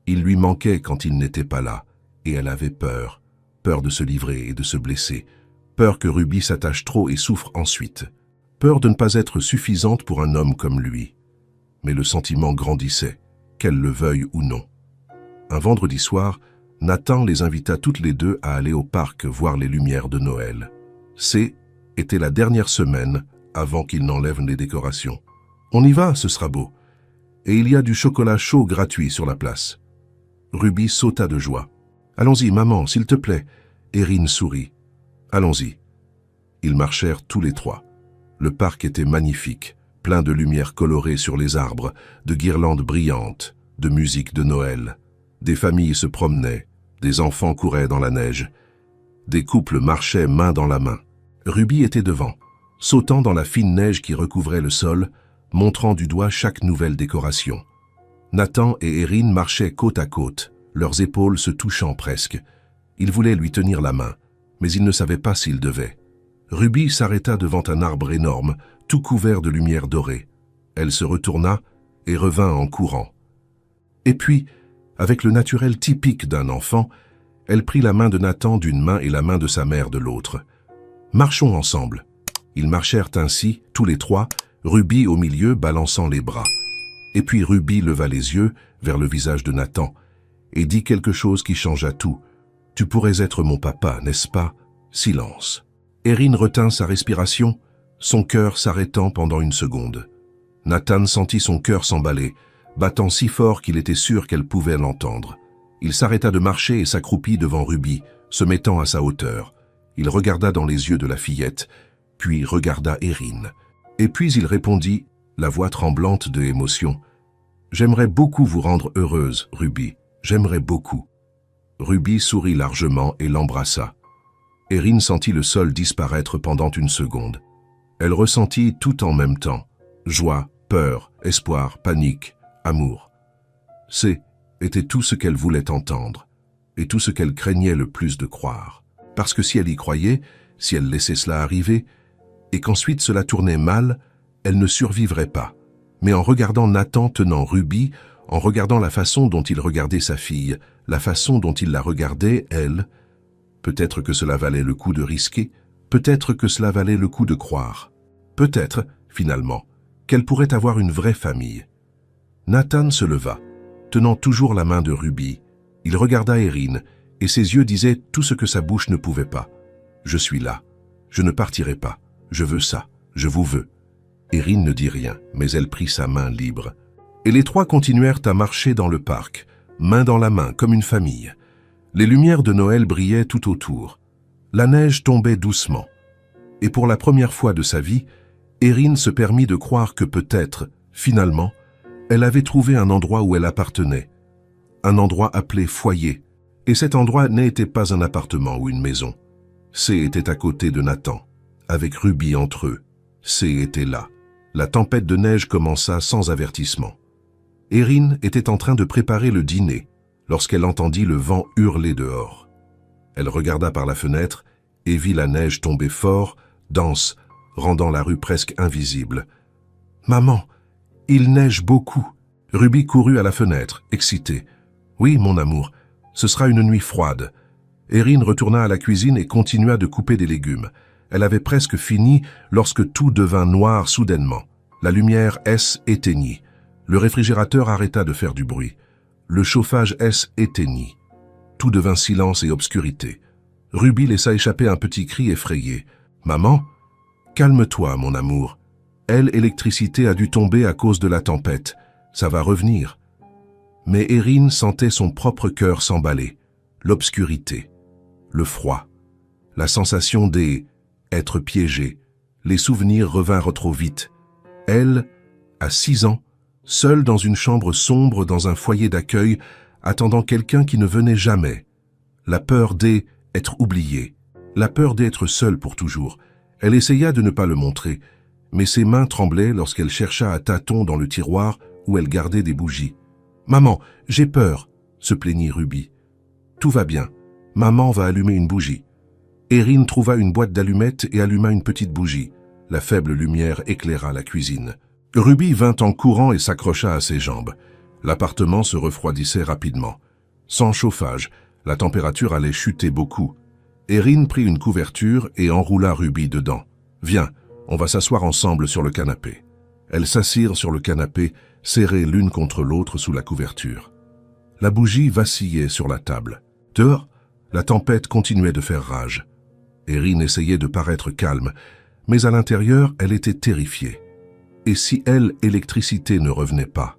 Il lui manquait quand il n'était pas là, et elle avait peur. Peur de se livrer et de se blesser. Peur que Ruby s'attache trop et souffre ensuite. Peur de ne pas être suffisante pour un homme comme lui. Mais le sentiment grandissait, qu'elle le veuille ou non. Un vendredi soir, Nathan les invita toutes les deux à aller au parc voir les lumières de Noël. Était la dernière semaine avant qu'ils n'enlèvent les décorations. « On y va, ce sera beau. Et il y a du chocolat chaud gratuit sur la place. » Ruby sauta de joie. « Allons-y, maman, s'il te plaît. » Erin sourit. « Allons-y. » Ils marchèrent tous les trois. Le parc était magnifique, plein de lumières colorées sur les arbres, de guirlandes brillantes, de musique de Noël. Des familles se promenaient, des enfants couraient dans la neige. Des couples marchaient main dans la main. Ruby était devant, sautant dans la fine neige qui recouvrait le sol, montrant du doigt chaque nouvelle décoration. Nathan et Erin marchaient côte à côte, leurs épaules se touchant presque. Ils voulaient lui tenir la main, mais ils ne savaient pas s'ils devaient. Ruby s'arrêta devant un arbre énorme, tout couvert de lumière dorée. Elle se retourna et revint en courant. Et puis, avec le naturel typique d'un enfant, elle prit la main de Nathan d'une main et la main de sa mère de l'autre. « Marchons ensemble. » Ils marchèrent ainsi, tous les trois, Ruby au milieu balançant les bras. Et puis Ruby leva les yeux vers le visage de Nathan et dit quelque chose qui changea tout. « Tu pourrais être mon papa, n'est-ce pas ?» Silence. Erin retint sa respiration, son cœur s'arrêtant pendant une seconde. Nathan sentit son cœur s'emballer, battant si fort qu'il était sûr qu'elle pouvait l'entendre. Il s'arrêta de marcher et s'accroupit devant Ruby, se mettant à sa hauteur. Il regarda dans les yeux de la fillette, puis regarda Erin. Et puis il répondit, la voix tremblante de émotion. « J'aimerais beaucoup vous rendre heureuse, Ruby. J'aimerais beaucoup. Ruby sourit largement et l'embrassa. Erin sentit le sol disparaître pendant une seconde. Elle ressentit tout en même temps. Joie, peur, espoir, panique, amour. C'est était tout ce qu'elle voulait entendre, et tout ce qu'elle craignait le plus de croire. Parce que si elle y croyait, si elle laissait cela arriver, et qu'ensuite cela tournait mal, elle ne survivrait pas. Mais en regardant Nathan tenant Ruby, en regardant la façon dont il regardait sa fille, la façon dont il la regardait, elle, peut-être que cela valait le coup de risquer, peut-être que cela valait le coup de croire. Peut-être, finalement, qu'elle pourrait avoir une vraie famille. Nathan se leva, tenant toujours la main de Ruby. Il regarda Erin, et ses yeux disaient tout ce que sa bouche ne pouvait pas. « Je suis là. Je ne partirai pas. Je veux ça. Je vous veux. » Erin ne dit rien, mais elle prit sa main libre. Et les trois continuèrent à marcher dans le parc, main dans la main, comme une famille. Les lumières de Noël brillaient tout autour. La neige tombait doucement. Et pour la première fois de sa vie, Erin se permit de croire que peut-être, finalement, elle avait trouvé un endroit où elle appartenait. Un endroit appelé foyer. Et cet endroit n'était pas un appartement ou une maison. C était à côté de Nathan, avec Ruby entre eux. C était là. La tempête de neige commença sans avertissement. Erin était en train de préparer le dîner lorsqu'elle entendit le vent hurler dehors. Elle regarda par la fenêtre et vit la neige tomber fort, dense, rendant la rue presque invisible. « Maman, il neige beaucoup !» Ruby courut à la fenêtre, excitée. « Oui, mon amour, ce sera une nuit froide. » Erin retourna à la cuisine et continua de couper des légumes. Elle avait presque fini lorsque tout devint noir soudainement. La lumière S éteignit. Le réfrigérateur arrêta de faire du bruit. Le chauffage S éteignit. Tout devint silence et obscurité. Ruby laissa échapper un petit cri effrayé. « Maman, calme-toi, mon amour. L'électricité a dû tomber à cause de la tempête. Ça va revenir. » Mais Erin sentait son propre cœur s'emballer. L'obscurité, le froid, la sensation être piégée. Les souvenirs revinrent trop vite. Elle, à 6 ans, seule dans une chambre sombre dans un foyer d'accueil, attendant quelqu'un qui ne venait jamais. La peur être oubliée, la peur d'être seule pour toujours. Elle essaya de ne pas le montrer, mais ses mains tremblaient lorsqu'elle chercha à tâtons dans le tiroir où elle gardait des bougies. « Maman, j'ai peur !» se plaignit Ruby. « Tout va bien. Maman va allumer une bougie. » Erin trouva une boîte d'allumettes et alluma une petite bougie. La faible lumière éclaira la cuisine. Ruby vint en courant et s'accrocha à ses jambes. L'appartement se refroidissait rapidement. Sans chauffage, la température allait chuter beaucoup. Erin prit une couverture et enroula Ruby dedans. « Viens, on va s'asseoir ensemble sur le canapé. » Elles s'assirent sur le canapé, serrées l'une contre l'autre sous la couverture. La bougie vacillait sur la table. Dehors, la tempête continuait de faire rage. Erin essayait de paraître calme, mais à l'intérieur, elle était terrifiée. Et si l'électricité ne revenait pas?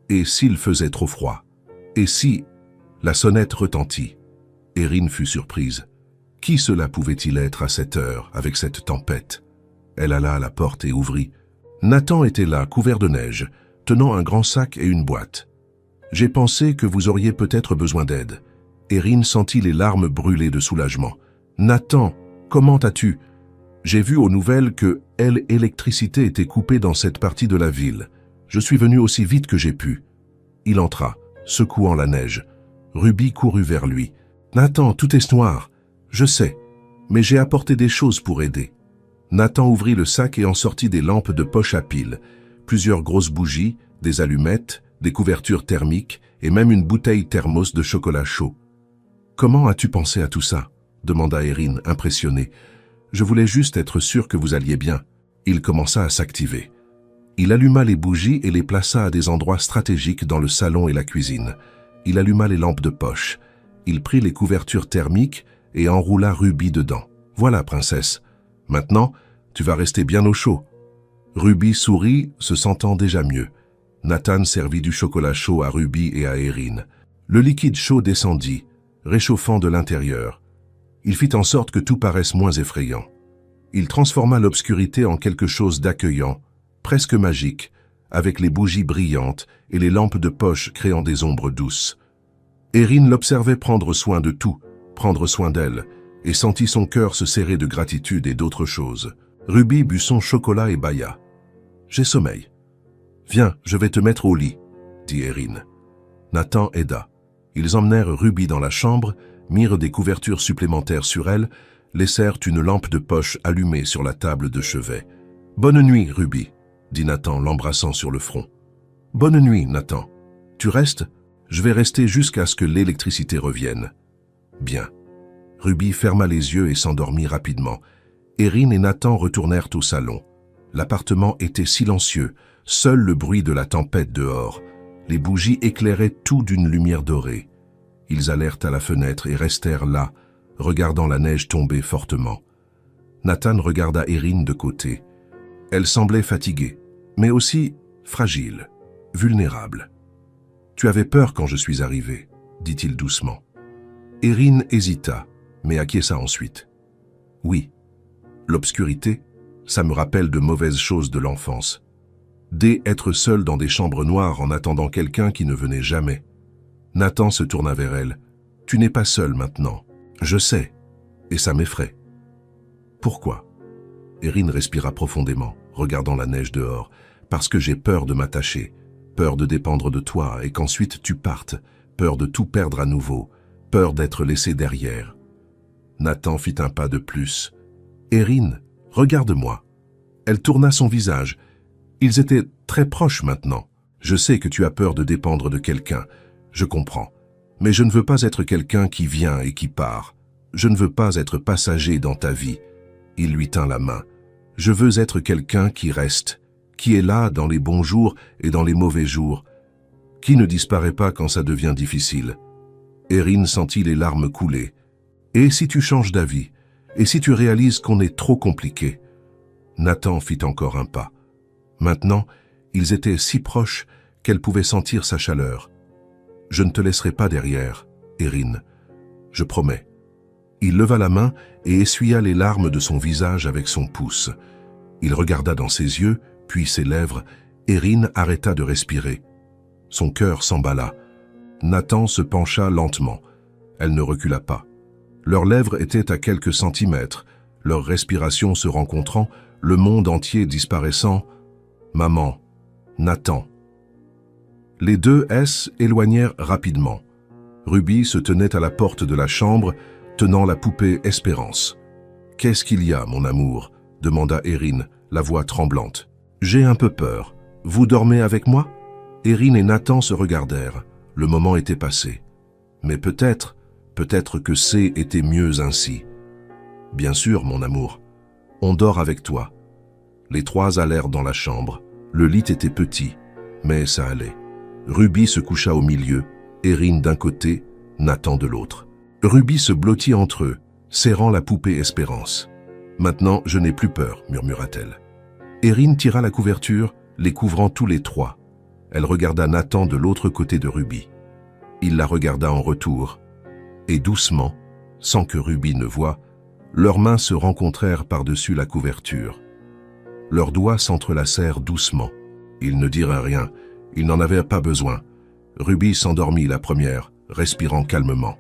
Et s'il faisait trop froid? Et si... La sonnette retentit. Erin fut surprise. Qui cela pouvait-il être à cette heure, avec cette tempête? Elle alla à la porte et ouvrit. Nathan était là, couvert de neige, tenant un grand sac et une boîte. « J'ai pensé que vous auriez peut-être besoin d'aide. » Erin sentit les larmes brûler de soulagement. « Nathan, comment as-tu »« J'ai vu aux nouvelles que l'électricité était coupée dans cette partie de la ville. Je suis venu aussi vite que j'ai pu. » Il entra, secouant la neige. Ruby courut vers lui. « Nathan, tout est noir. Je sais, mais j'ai apporté des choses pour aider. » Nathan ouvrit le sac et en sortit des lampes de poche à piles, plusieurs grosses bougies, des allumettes, des couvertures thermiques et même une bouteille thermos de chocolat chaud. « Comment as-tu pensé à tout ça ?» demanda Erin, impressionnée. « Je voulais juste être sûr que vous alliez bien. » Il commença à s'activer. Il alluma les bougies et les plaça à des endroits stratégiques dans le salon et la cuisine. Il alluma les lampes de poche. Il prit les couvertures thermiques et enroula Ruby dedans. « Voilà, princesse. Maintenant, tu vas rester bien au chaud. » Ruby sourit, se sentant déjà mieux. Nathan servit du chocolat chaud à Ruby et à Erin. Le liquide chaud descendit, réchauffant de l'intérieur. Il fit en sorte que tout paraisse moins effrayant. Il transforma l'obscurité en quelque chose d'accueillant, presque magique, avec les bougies brillantes et les lampes de poche créant des ombres douces. Erin l'observait prendre soin de tout, prendre soin d'elle, et sentit son cœur se serrer de gratitude et d'autres choses. Ruby but son chocolat et bâilla. « J'ai sommeil. Viens, je vais te mettre au lit, » dit Erin. Nathan aida. Ils emmenèrent Ruby dans la chambre, mirent des couvertures supplémentaires sur elle, laissèrent une lampe de poche allumée sur la table de chevet. « Bonne nuit, Ruby, » dit Nathan, l'embrassant sur le front. « Bonne nuit, Nathan. Tu restes? Je vais rester jusqu'à ce que l'électricité revienne. » Bien. Ruby ferma les yeux et s'endormit rapidement. Erin et Nathan retournèrent au salon. L'appartement était silencieux, seul le bruit de la tempête dehors. Les bougies éclairaient tout d'une lumière dorée. Ils allèrent à la fenêtre et restèrent là, regardant la neige tomber fortement. Nathan regarda Erin de côté. Elle semblait fatiguée, mais aussi fragile, vulnérable. « Tu avais peur quand je suis arrivé, » dit-il doucement. Erin hésita, mais acquiesça ensuite. « Oui, l'obscurité, ça me rappelle de mauvaises choses de l'enfance. Être seul dans des chambres noires en attendant quelqu'un qui ne venait jamais. » Nathan se tourna vers elle. « Tu n'es pas seul maintenant. Je sais, et ça m'effraie. » « Pourquoi ?» Erin respira profondément, regardant la neige dehors. « Parce que j'ai peur de m'attacher, peur de dépendre de toi et qu'ensuite tu partes, peur de tout perdre à nouveau, peur d'être laissé derrière. » Nathan fit un pas de plus. « Erin, regarde-moi. » Elle tourna son visage. Ils étaient très proches maintenant. « Je sais que tu as peur de dépendre de quelqu'un. Je comprends. Mais je ne veux pas être quelqu'un qui vient et qui part. Je ne veux pas être passager dans ta vie. » Il lui tint la main. « Je veux être quelqu'un qui reste, qui est là dans les bons jours et dans les mauvais jours, qui ne disparaît pas quand ça devient difficile. » Erin sentit les larmes couler. « Et si tu changes d'avis? Et si tu réalises qu'on est trop compliqué ?» Nathan fit encore un pas. Maintenant, ils étaient si proches qu'elle pouvait sentir sa chaleur. « Je ne te laisserai pas derrière, Erin. Je promets. » Il leva la main et essuya les larmes de son visage avec son pouce. Il regarda dans ses yeux, puis ses lèvres. Erin arrêta de respirer. Son cœur s'emballa. Nathan se pencha lentement. Elle ne recula pas. Leurs lèvres étaient à quelques centimètres, leur respiration se rencontrant, le monde entier disparaissant. « Maman, Nathan. » Les deux éloignèrent rapidement. Ruby se tenait à la porte de la chambre, tenant la poupée Espérance. « Qu'est-ce qu'il y a, mon amour ?» demanda Erin, la voix tremblante. « J'ai un peu peur. Vous dormez avec moi ?» Erin et Nathan se regardèrent. Le moment était passé. Mais peut-être que C était mieux ainsi. « Bien sûr, mon amour. On dort avec toi. » Les trois allèrent dans la chambre. Le lit était petit, mais ça allait. Ruby se coucha au milieu, Erin d'un côté, Nathan de l'autre. Ruby se blottit entre eux, serrant la poupée Espérance. « Maintenant, je n'ai plus peur, » murmura-t-elle. Erin tira la couverture, les couvrant tous les trois. Elle regarda Nathan de l'autre côté de Ruby. Il la regarda en retour, et doucement, sans que Ruby ne voie, leurs mains se rencontrèrent par-dessus la couverture. Leurs doigts s'entrelacèrent doucement. Ils ne dirent rien, ils n'en avaient pas besoin. Ruby s'endormit la première, respirant calmement.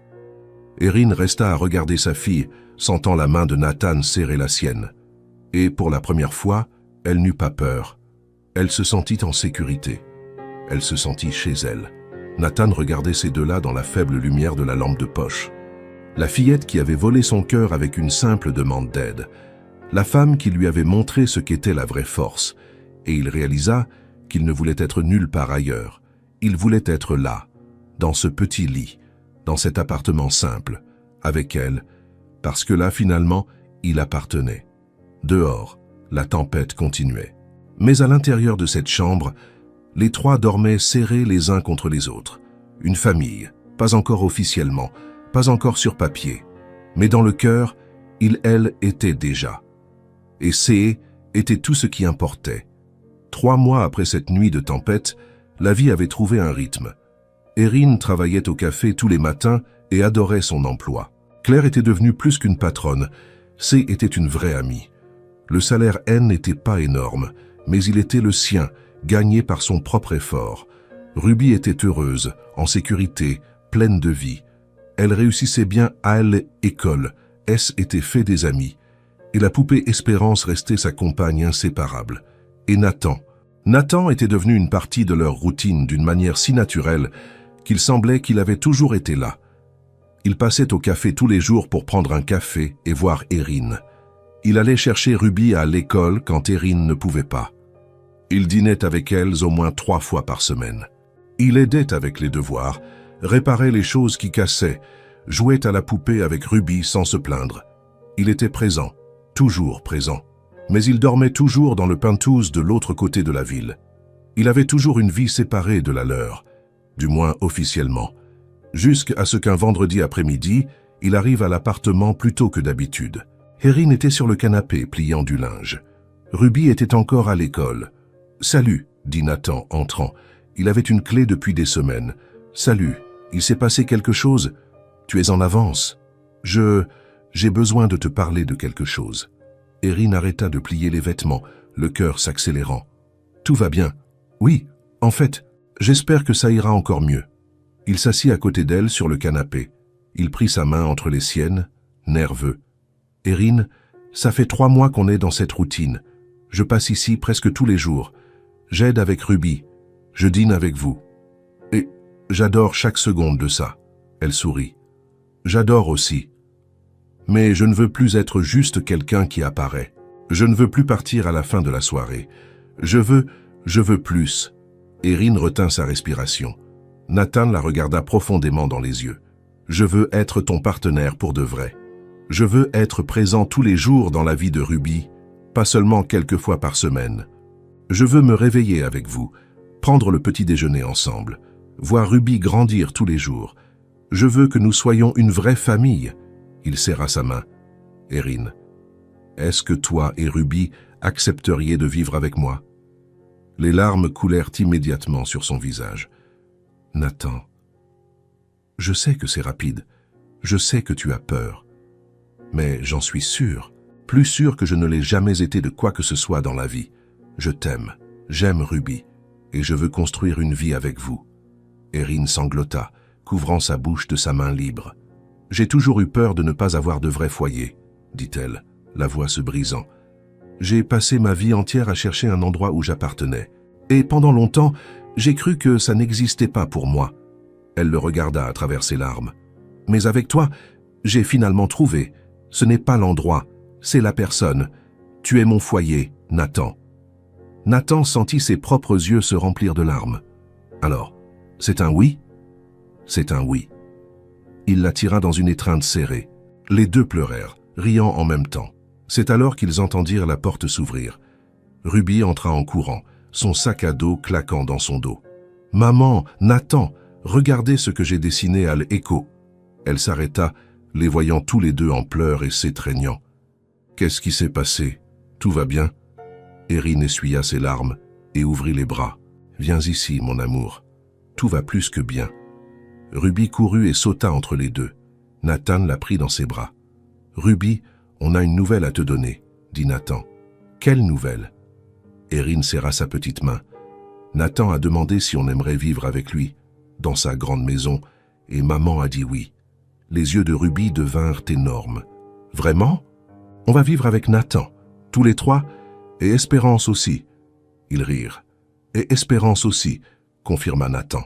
Erin resta à regarder sa fille, sentant la main de Nathan serrer la sienne. Et pour la première fois, elle n'eut pas peur. Elle se sentit en sécurité. Elle se sentit chez elle. Nathan regardait ces deux-là dans la faible lumière de la lampe de poche. La fillette qui avait volé son cœur avec une simple demande d'aide. La femme qui lui avait montré ce qu'était la vraie force. Et il réalisa qu'il ne voulait être nulle part ailleurs. Il voulait être là, dans ce petit lit, dans cet appartement simple, avec elle, parce que là, finalement, il appartenait. Dehors, la tempête continuait. Mais à l'intérieur de cette chambre, les trois dormaient serrés les uns contre les autres. Une famille, pas encore officiellement, pas encore sur papier, mais dans le cœur, elle était déjà. Et C était tout ce qui importait. 3 mois après cette nuit de tempête, la vie avait trouvé un rythme. Erin travaillait au café tous les matins et adorait son emploi. Claire était devenue plus qu'une patronne. C était une vraie amie. Le salaire N n'était pas énorme, mais il était le sien, gagné par son propre effort. Ruby était heureuse, en sécurité, pleine de vie. Elle réussissait bien à l'école, S était fait des amis, et la poupée Espérance restait sa compagne inséparable. Et Nathan. Nathan était devenu une partie de leur routine d'une manière si naturelle qu'il semblait qu'il avait toujours été là. Il passait au café tous les jours pour prendre un café et voir Erin. Il allait chercher Ruby à l'école quand Erin ne pouvait pas. Il dînait avec elles au moins 3 fois par semaine. Il aidait avec les devoirs, réparait les choses qui cassaient, jouait à la poupée avec Ruby sans se plaindre. Il était présent, toujours présent. Mais il dormait toujours dans le penthouse de l'autre côté de la ville. Il avait toujours une vie séparée de la leur, du moins officiellement, jusqu'à ce qu'un vendredi après-midi, il arrive à l'appartement plus tôt que d'habitude. Erin était sur le canapé, pliant du linge. Ruby était encore à l'école. « Salut », dit Nathan, entrant. Il avait une clé depuis des semaines. « Salut, il s'est passé quelque chose? Tu es en avance. J'ai besoin de te parler de quelque chose. » Erin arrêta de plier les vêtements, le cœur s'accélérant. « Tout va bien. Oui, en fait, j'espère que ça ira encore mieux. » Il s'assit à côté d'elle sur le canapé. Il prit sa main entre les siennes, nerveux. « Erin, ça fait 3 mois qu'on est dans cette routine. Je passe ici presque tous les jours. J'aide avec Ruby. Je dîne avec vous. Et j'adore chaque seconde de ça. » Elle sourit. « J'adore aussi. Mais je ne veux plus être juste quelqu'un qui apparaît. Je ne veux plus partir à la fin de la soirée. Je veux plus. » Erin retint sa respiration. Nathan la regarda profondément dans les yeux. « Je veux être ton partenaire pour de vrai. Je veux être présent tous les jours dans la vie de Ruby, pas seulement quelques fois par semaine. Je veux me réveiller avec vous, prendre le petit déjeuner ensemble, voir Ruby grandir tous les jours. Je veux que nous soyons une vraie famille. » Il serra sa main. « Erin, est-ce que toi et Ruby accepteriez de vivre avec moi ?» Les larmes coulèrent immédiatement sur son visage. « Nathan, je sais que c'est rapide, je sais que tu as peur, mais j'en suis sûr, plus sûr que je ne l'ai jamais été de quoi que ce soit dans la vie. Je t'aime, j'aime Ruby, et je veux construire une vie avec vous. » Erin sanglota, couvrant sa bouche de sa main libre. « J'ai toujours eu peur de ne pas avoir de vrai foyer, » dit-elle, la voix se brisant. « J'ai passé ma vie entière à chercher un endroit où j'appartenais. Et pendant longtemps, j'ai cru que ça n'existait pas pour moi. » Elle le regarda à travers ses larmes. « Mais avec toi, j'ai finalement trouvé. Ce n'est pas l'endroit, c'est la personne. Tu es mon foyer, Nathan. » Nathan sentit ses propres yeux se remplir de larmes. « Alors, c'est un oui ?» ?»« C'est un oui. » Il la tira dans une étreinte serrée. Les deux pleurèrent, riant en même temps. C'est alors qu'ils entendirent la porte s'ouvrir. Ruby entra en courant, son sac à dos claquant dans son dos. « Maman, Nathan, regardez ce que j'ai dessiné à l'écho. » Elle s'arrêta, les voyant tous les deux en pleurs et s'étreignant. « Qu'est-ce qui s'est passé? Tout va bien ?» Erin essuya ses larmes et ouvrit les bras. « Viens ici, mon amour. Tout va plus que bien. » Ruby courut et sauta entre les deux. Nathan la prit dans ses bras. « Ruby, on a une nouvelle à te donner, » dit Nathan. « Quelle nouvelle ?» Erin serra sa petite main. Nathan a demandé si on aimerait vivre avec lui, dans sa grande maison, et maman a dit oui. Les yeux de Ruby devinrent énormes. « Vraiment? On va vivre avec Nathan, tous les 3, et Espérance aussi. » Ils rirent. « Et Espérance aussi, » confirma Nathan.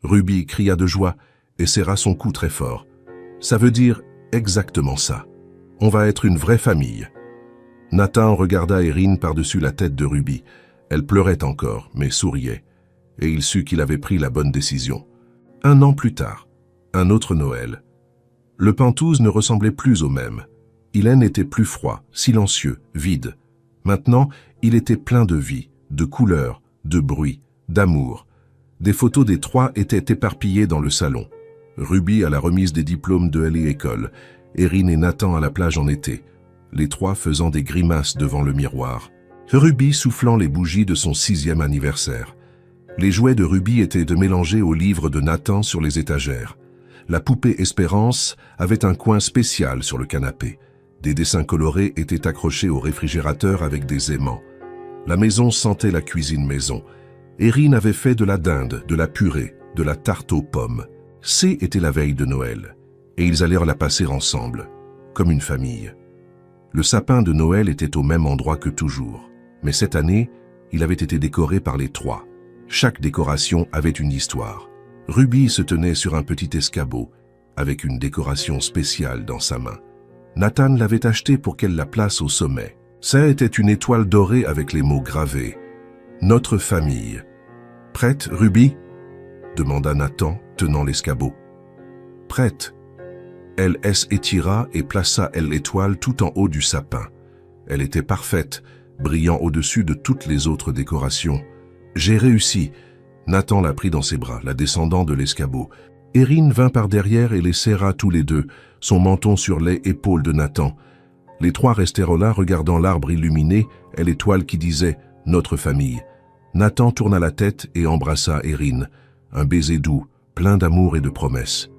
Ruby cria de joie et serra son cou très fort. « Ça veut dire exactement ça. On va être une vraie famille. » Nathan regarda Erin par-dessus la tête de Ruby. Elle pleurait encore, mais souriait, et il sut qu'il avait pris la bonne décision. 1 an plus tard, un autre Noël. Le penthouse ne ressemblait plus au même. Hélène était plus froid, silencieux, vide. Maintenant, il était plein de vie, de couleurs, de bruit, d'amour. Des photos des 3 étaient éparpillées dans le salon. Ruby à la remise des diplômes de l'école, Erin et Nathan à la plage en été, les 3 faisant des grimaces devant le miroir. Ruby soufflant les bougies de son 6e anniversaire. Les jouets de Ruby étaient mélangés aux livres de Nathan sur les étagères. La poupée Espérance avait un coin spécial sur le canapé. Des dessins colorés étaient accrochés au réfrigérateur avec des aimants. La maison sentait la cuisine maison. Erin avait fait de la dinde, de la purée, de la tarte aux pommes. C était la veille de Noël, et ils allèrent la passer ensemble, comme une famille. Le sapin de Noël était au même endroit que toujours, mais cette année, il avait été décoré par les trois. Chaque décoration avait une histoire. Ruby se tenait sur un petit escabeau, avec une décoration spéciale dans sa main. Nathan l'avait achetée pour qu'elle la place au sommet. Ça était une étoile dorée avec les mots gravés. « Notre famille ». « Prête, Ruby ?» demanda Nathan, tenant l'escabeau. « Prête ». Elle étira et plaça l'étoile tout en haut du sapin. Elle était parfaite, brillant au-dessus de toutes les autres décorations. « J'ai réussi !» Nathan la prit dans ses bras, la descendant de l'escabeau. Erin vint par derrière et les serra tous les deux, son menton sur les épaules de Nathan. Les trois restèrent là regardant l'arbre illuminé et l'étoile qui disait « Notre famille ». Nathan tourna la tête et embrassa Erin. Un baiser doux, plein d'amour et de promesses.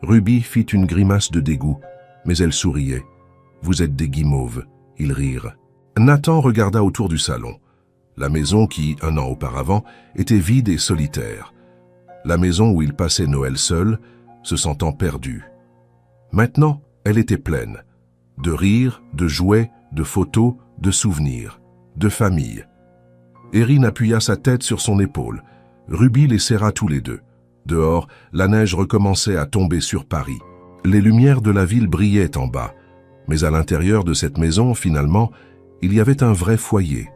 Ruby fit une grimace de dégoût, mais elle souriait. « Vous êtes des guimauves », ils rirent. Nathan regarda autour du salon. La maison qui, un an auparavant, était vide et solitaire. La maison où il passait Noël seul, se sentant perdu. Maintenant, elle était pleine. De rires, de jouets, de photos, de souvenirs, de famille. Erin appuya sa tête sur son épaule. Ruby les serra tous les deux. Dehors, la neige recommençait à tomber sur Paris. Les lumières de la ville brillaient en bas. Mais à l'intérieur de cette maison, finalement, il y avait un vrai foyer.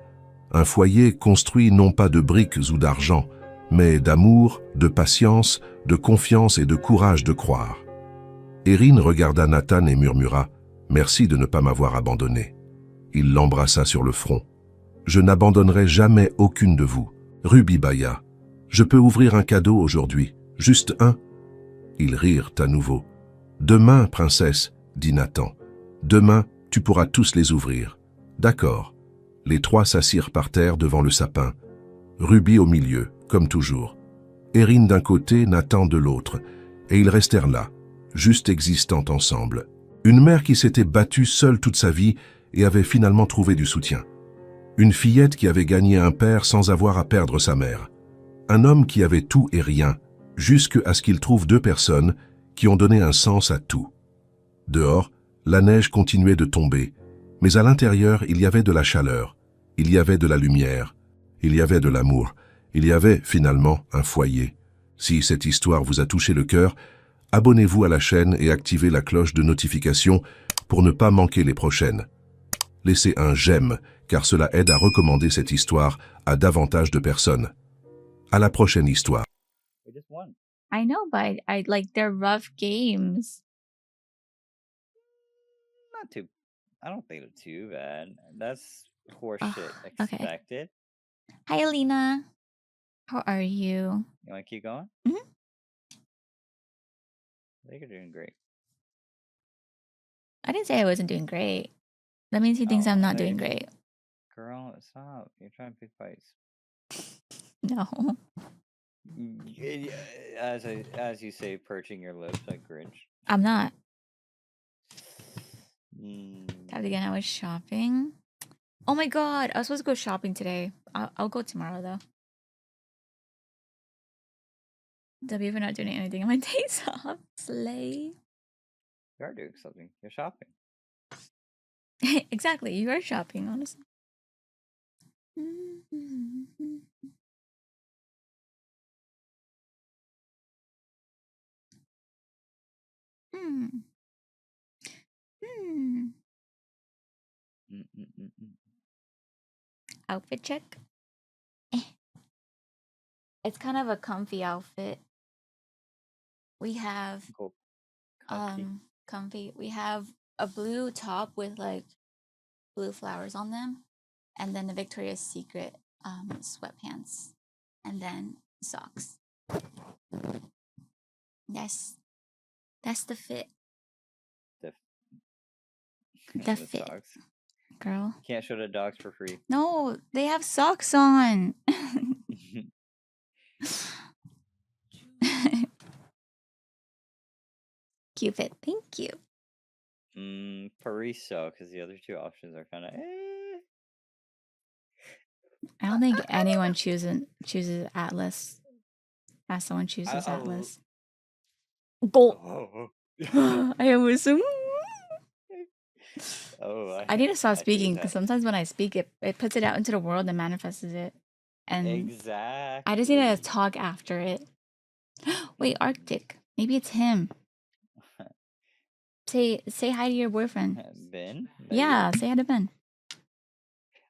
Un foyer construit non pas de briques ou d'argent, mais d'amour, de patience, de confiance et de courage de croire. Erin regarda Nathan et murmura « Merci de ne pas m'avoir abandonné ». Il l'embrassa sur le front. « Je n'abandonnerai jamais aucune de vous. » Ruby bâilla. « Je peux ouvrir un cadeau aujourd'hui, juste un ?» Ils rirent à nouveau. « Demain, princesse, » dit Nathan. « Demain, tu pourras tous les ouvrir. »« D'accord. » Les trois s'assirent par terre devant le sapin. Ruby au milieu, comme toujours. Erin d'un côté, Nathan de l'autre. Et ils restèrent là, juste existant ensemble. Une mère qui s'était battue seule toute sa vie et avait finalement trouvé du soutien. Une fillette qui avait gagné un père sans avoir à perdre sa mère. Un homme qui avait tout et rien, jusqu'à ce qu'il trouve deux personnes qui ont donné un sens à tout. Dehors, la neige continuait de tomber, mais à l'intérieur, il y avait de la chaleur, il y avait de la lumière, il y avait de l'amour, il y avait finalement un foyer. Si cette histoire vous a touché le cœur, abonnez-vous à la chaîne et activez la cloche de notification pour ne pas manquer les prochaines. Laissez un j'aime, car cela aide à recommander cette histoire à davantage de personnes. À la prochaine histoire. We just won. I know, but I like they're rough games. Not too. I don't think it's too bad. That's horseshit Okay. expected. Hi, Alina. How are you? You want to keep going? Mhm. I think you're doing great. I didn't say I wasn't doing great. That means he thinks Oh, I'm not no, doing you- great. Girl, stop. You're trying to pick fights. No. As you say, perching your lips like Grinch. I'm not. Mm, Tapped again. I was shopping. Oh my god. I was supposed to go shopping today. I'll go tomorrow, though. W for not doing anything on my days off. Slay. you are doing something. You're shopping. Exactly. You are shopping, honestly. Hmm. Hmm. Mm-mm-mm-mm. Outfit check. It's kind of a comfy outfit. We have Cool. Comfy. comfy. We have a blue top with like blue flowers on them, and then the Victoria's Secret sweatpants, and then socks. That's the fit, The the fit, socks. girl. You can't show the dogs for free. No, they have socks on. Cute fit. Thank you. Paris so, because the other two options are kind of I don't think anyone chooses Atlas. As someone chooses I'll- Atlas. Go. Oh. I almost. Oh, I need to stop see speaking that. because sometimes when I speak, it puts it out into the world and manifests it. And Exactly. I just need to talk after it. Wait, Arctic. Maybe it's him. Say hi to your boyfriend. Ben? Yeah, say hi to Ben.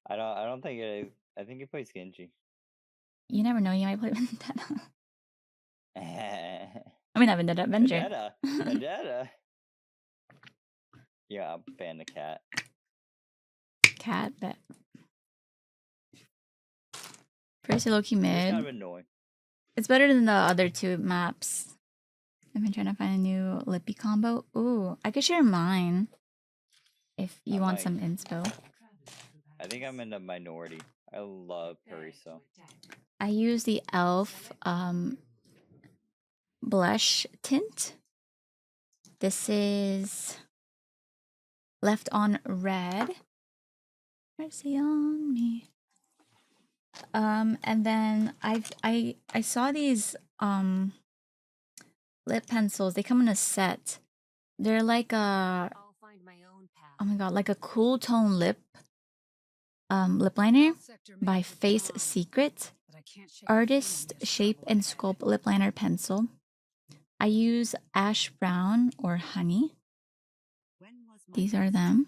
I don't think it is. I think he plays Genji. You never know. You might play Vendetta. I mean, not Vendetta. Avenger. Vendetta. Yeah, I'll ban the cat. Cat bet. Pretty low-key It's mid. kind of annoying. It's better than the other two maps. I've been trying to find a new Lippy combo. Ooh, I could share mine if you want some inspo. I think I'm in the minority. I love Purisa. I use the e.l.f. blush tint. This is Left on Red. Mercy on me. And then I saw these lip pencils. They come in a set. They're like a oh my god, like a cool tone lip liner by Face Secret. Artist Shape and Sculpt lip liner pencil. I use Ash Brown or Honey. These are them.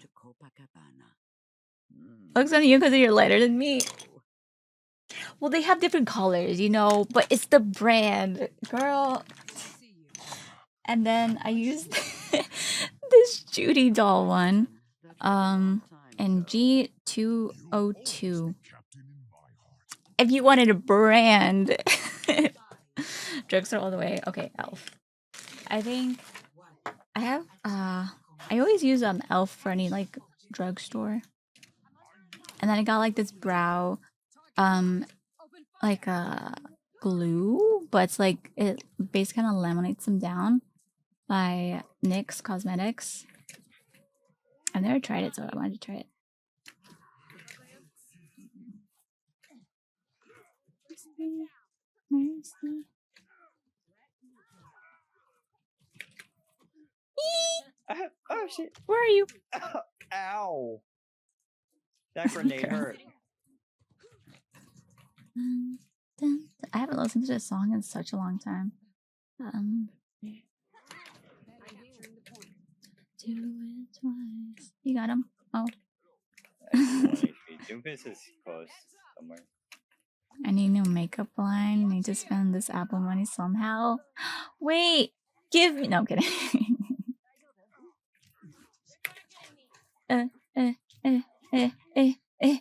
Looks on you because you're lighter than me. Well, they have different colors, you know, but it's the brand, girl. And then I used this Judy doll one, and G202. If you wanted a brand, drugstore all the way. Okay, e.l.f. I think I have. I always use e.l.f. for any like drugstore. And then I got like this brow, like a glue, but it's like it basically kind of laminates them down by NYX Cosmetics. I've never tried it, so I wanted to try it. Oh shit! Where are you? Ow! That grenade hurt. I haven't listened to this song in such a long time. Do it twice. You got him? Oh. Doomfist is close somewhere. I need new makeup line. Need to spend this Apple money somehow. Wait! Give me. No, I'm kidding.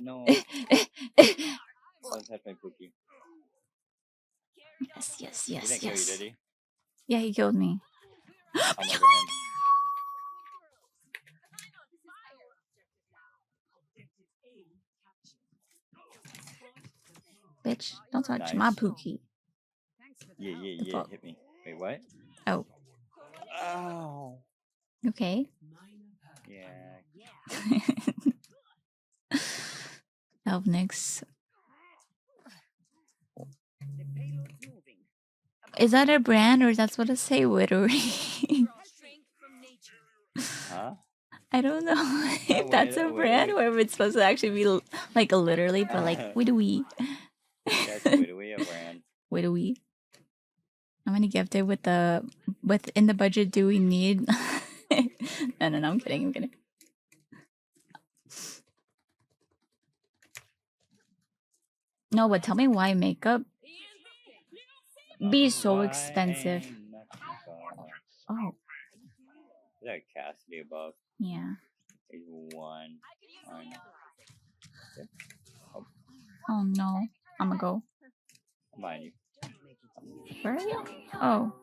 No. Let's have my cookie. Yes. He didn't kill you, did he? Yeah, he killed me. I'll murder him. Bitch, don't touch my Pookie. Yeah, hit me. Wait, what? Oh. Ow. Okay. Yeah. Elvnix. Is that a brand or is that supposed to say Widowry? Huh? I don't know if that's a brand or if it's supposed to actually be like literally, but like Widowy. That's Widowy, a brand. Widowy. How many gifted within the budget do we need? No, I'm kidding. No, but tell me why makeup be so expensive. Oh. Is that Cassidy above? Yeah. There's one. Oh no. I'ma go. Mind you. Where are you? Oh.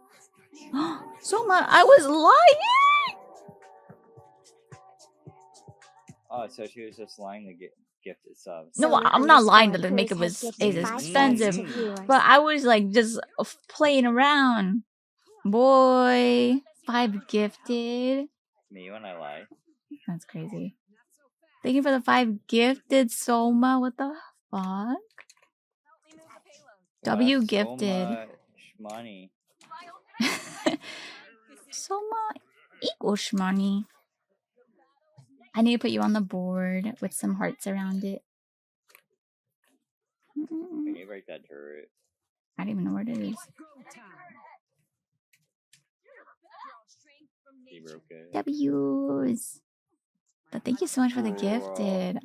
Soma, I was lying! Oh, so she was just lying to get gifted subs. No, I'm not lying that the makeup is expensive. But I was like just playing around. Boy. 5 gifted. Me when I lie. That's crazy. Thank you for the 5 gifted, Soma. What the fuck? W gifted. So much money. Soma equals money. I need to put you on the board with some hearts around it. Can you break that turret? I don't even know where it is. He broke it. W's. But thank you so much for the gifted.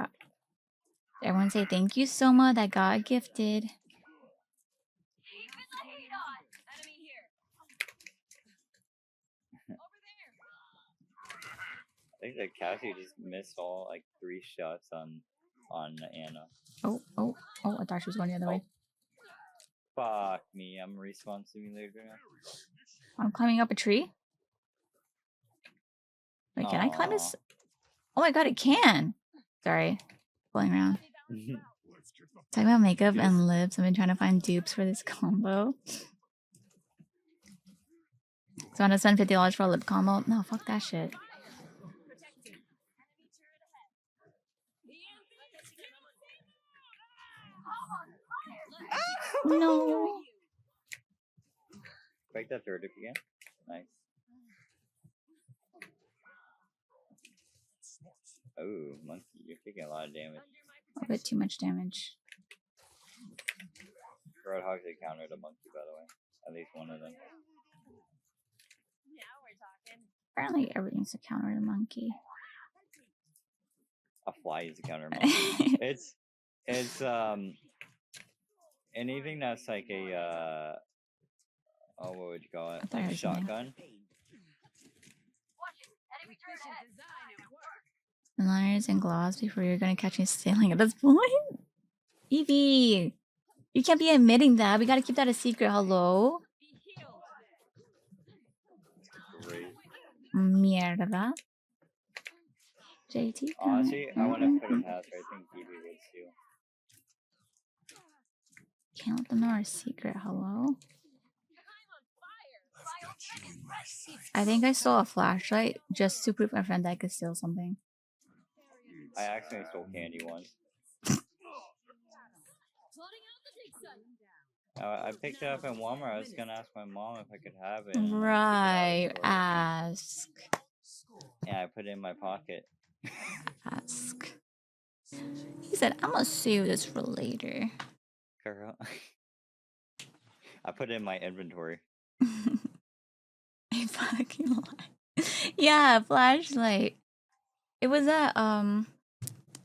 Everyone say thank you, Soma, that got gifted. I think that Cassie just missed all like 3 shots on Anna. Oh, I thought she was going the other way. Fuck me, I'm Respawn Simulator now. I'm climbing up a tree. Wait, can I climb this? Oh my god, it can! Sorry. Pulling around. Talking about makeup and lips. I've been trying to find dupes for this combo. So I want to spend $50 for a lip combo? No, fuck that shit. No. Break that turret again. Nice. Oh, monkey, you're taking a lot of damage. A bit too much damage. Roadhog's a counter to monkey, by the way. At least one of them. Apparently everything's a counter to monkey. A fly is a counter to monkey. It's anything that's like a oh, what would you call it? Like a shotgun. Liners and gloss before you're gonna catch me stealing at this point. Evie, you can't be admitting that. We gotta keep that a secret. Hello. Great. Mierda. JT. Honestly, I want to put a pass. I think Evie would steal. Can't let them know our secret. Hello. I think I stole a flashlight just to prove my friend that I could steal something. I accidentally stole candy once. I picked it up at Walmart. I was gonna ask my mom if I could have it. Right. Ask. Yeah, I put it in my pocket. Ask. He said, I'm gonna save this for later. Girl. I put it in my inventory. I fucking lied. Yeah, flashlight. It was at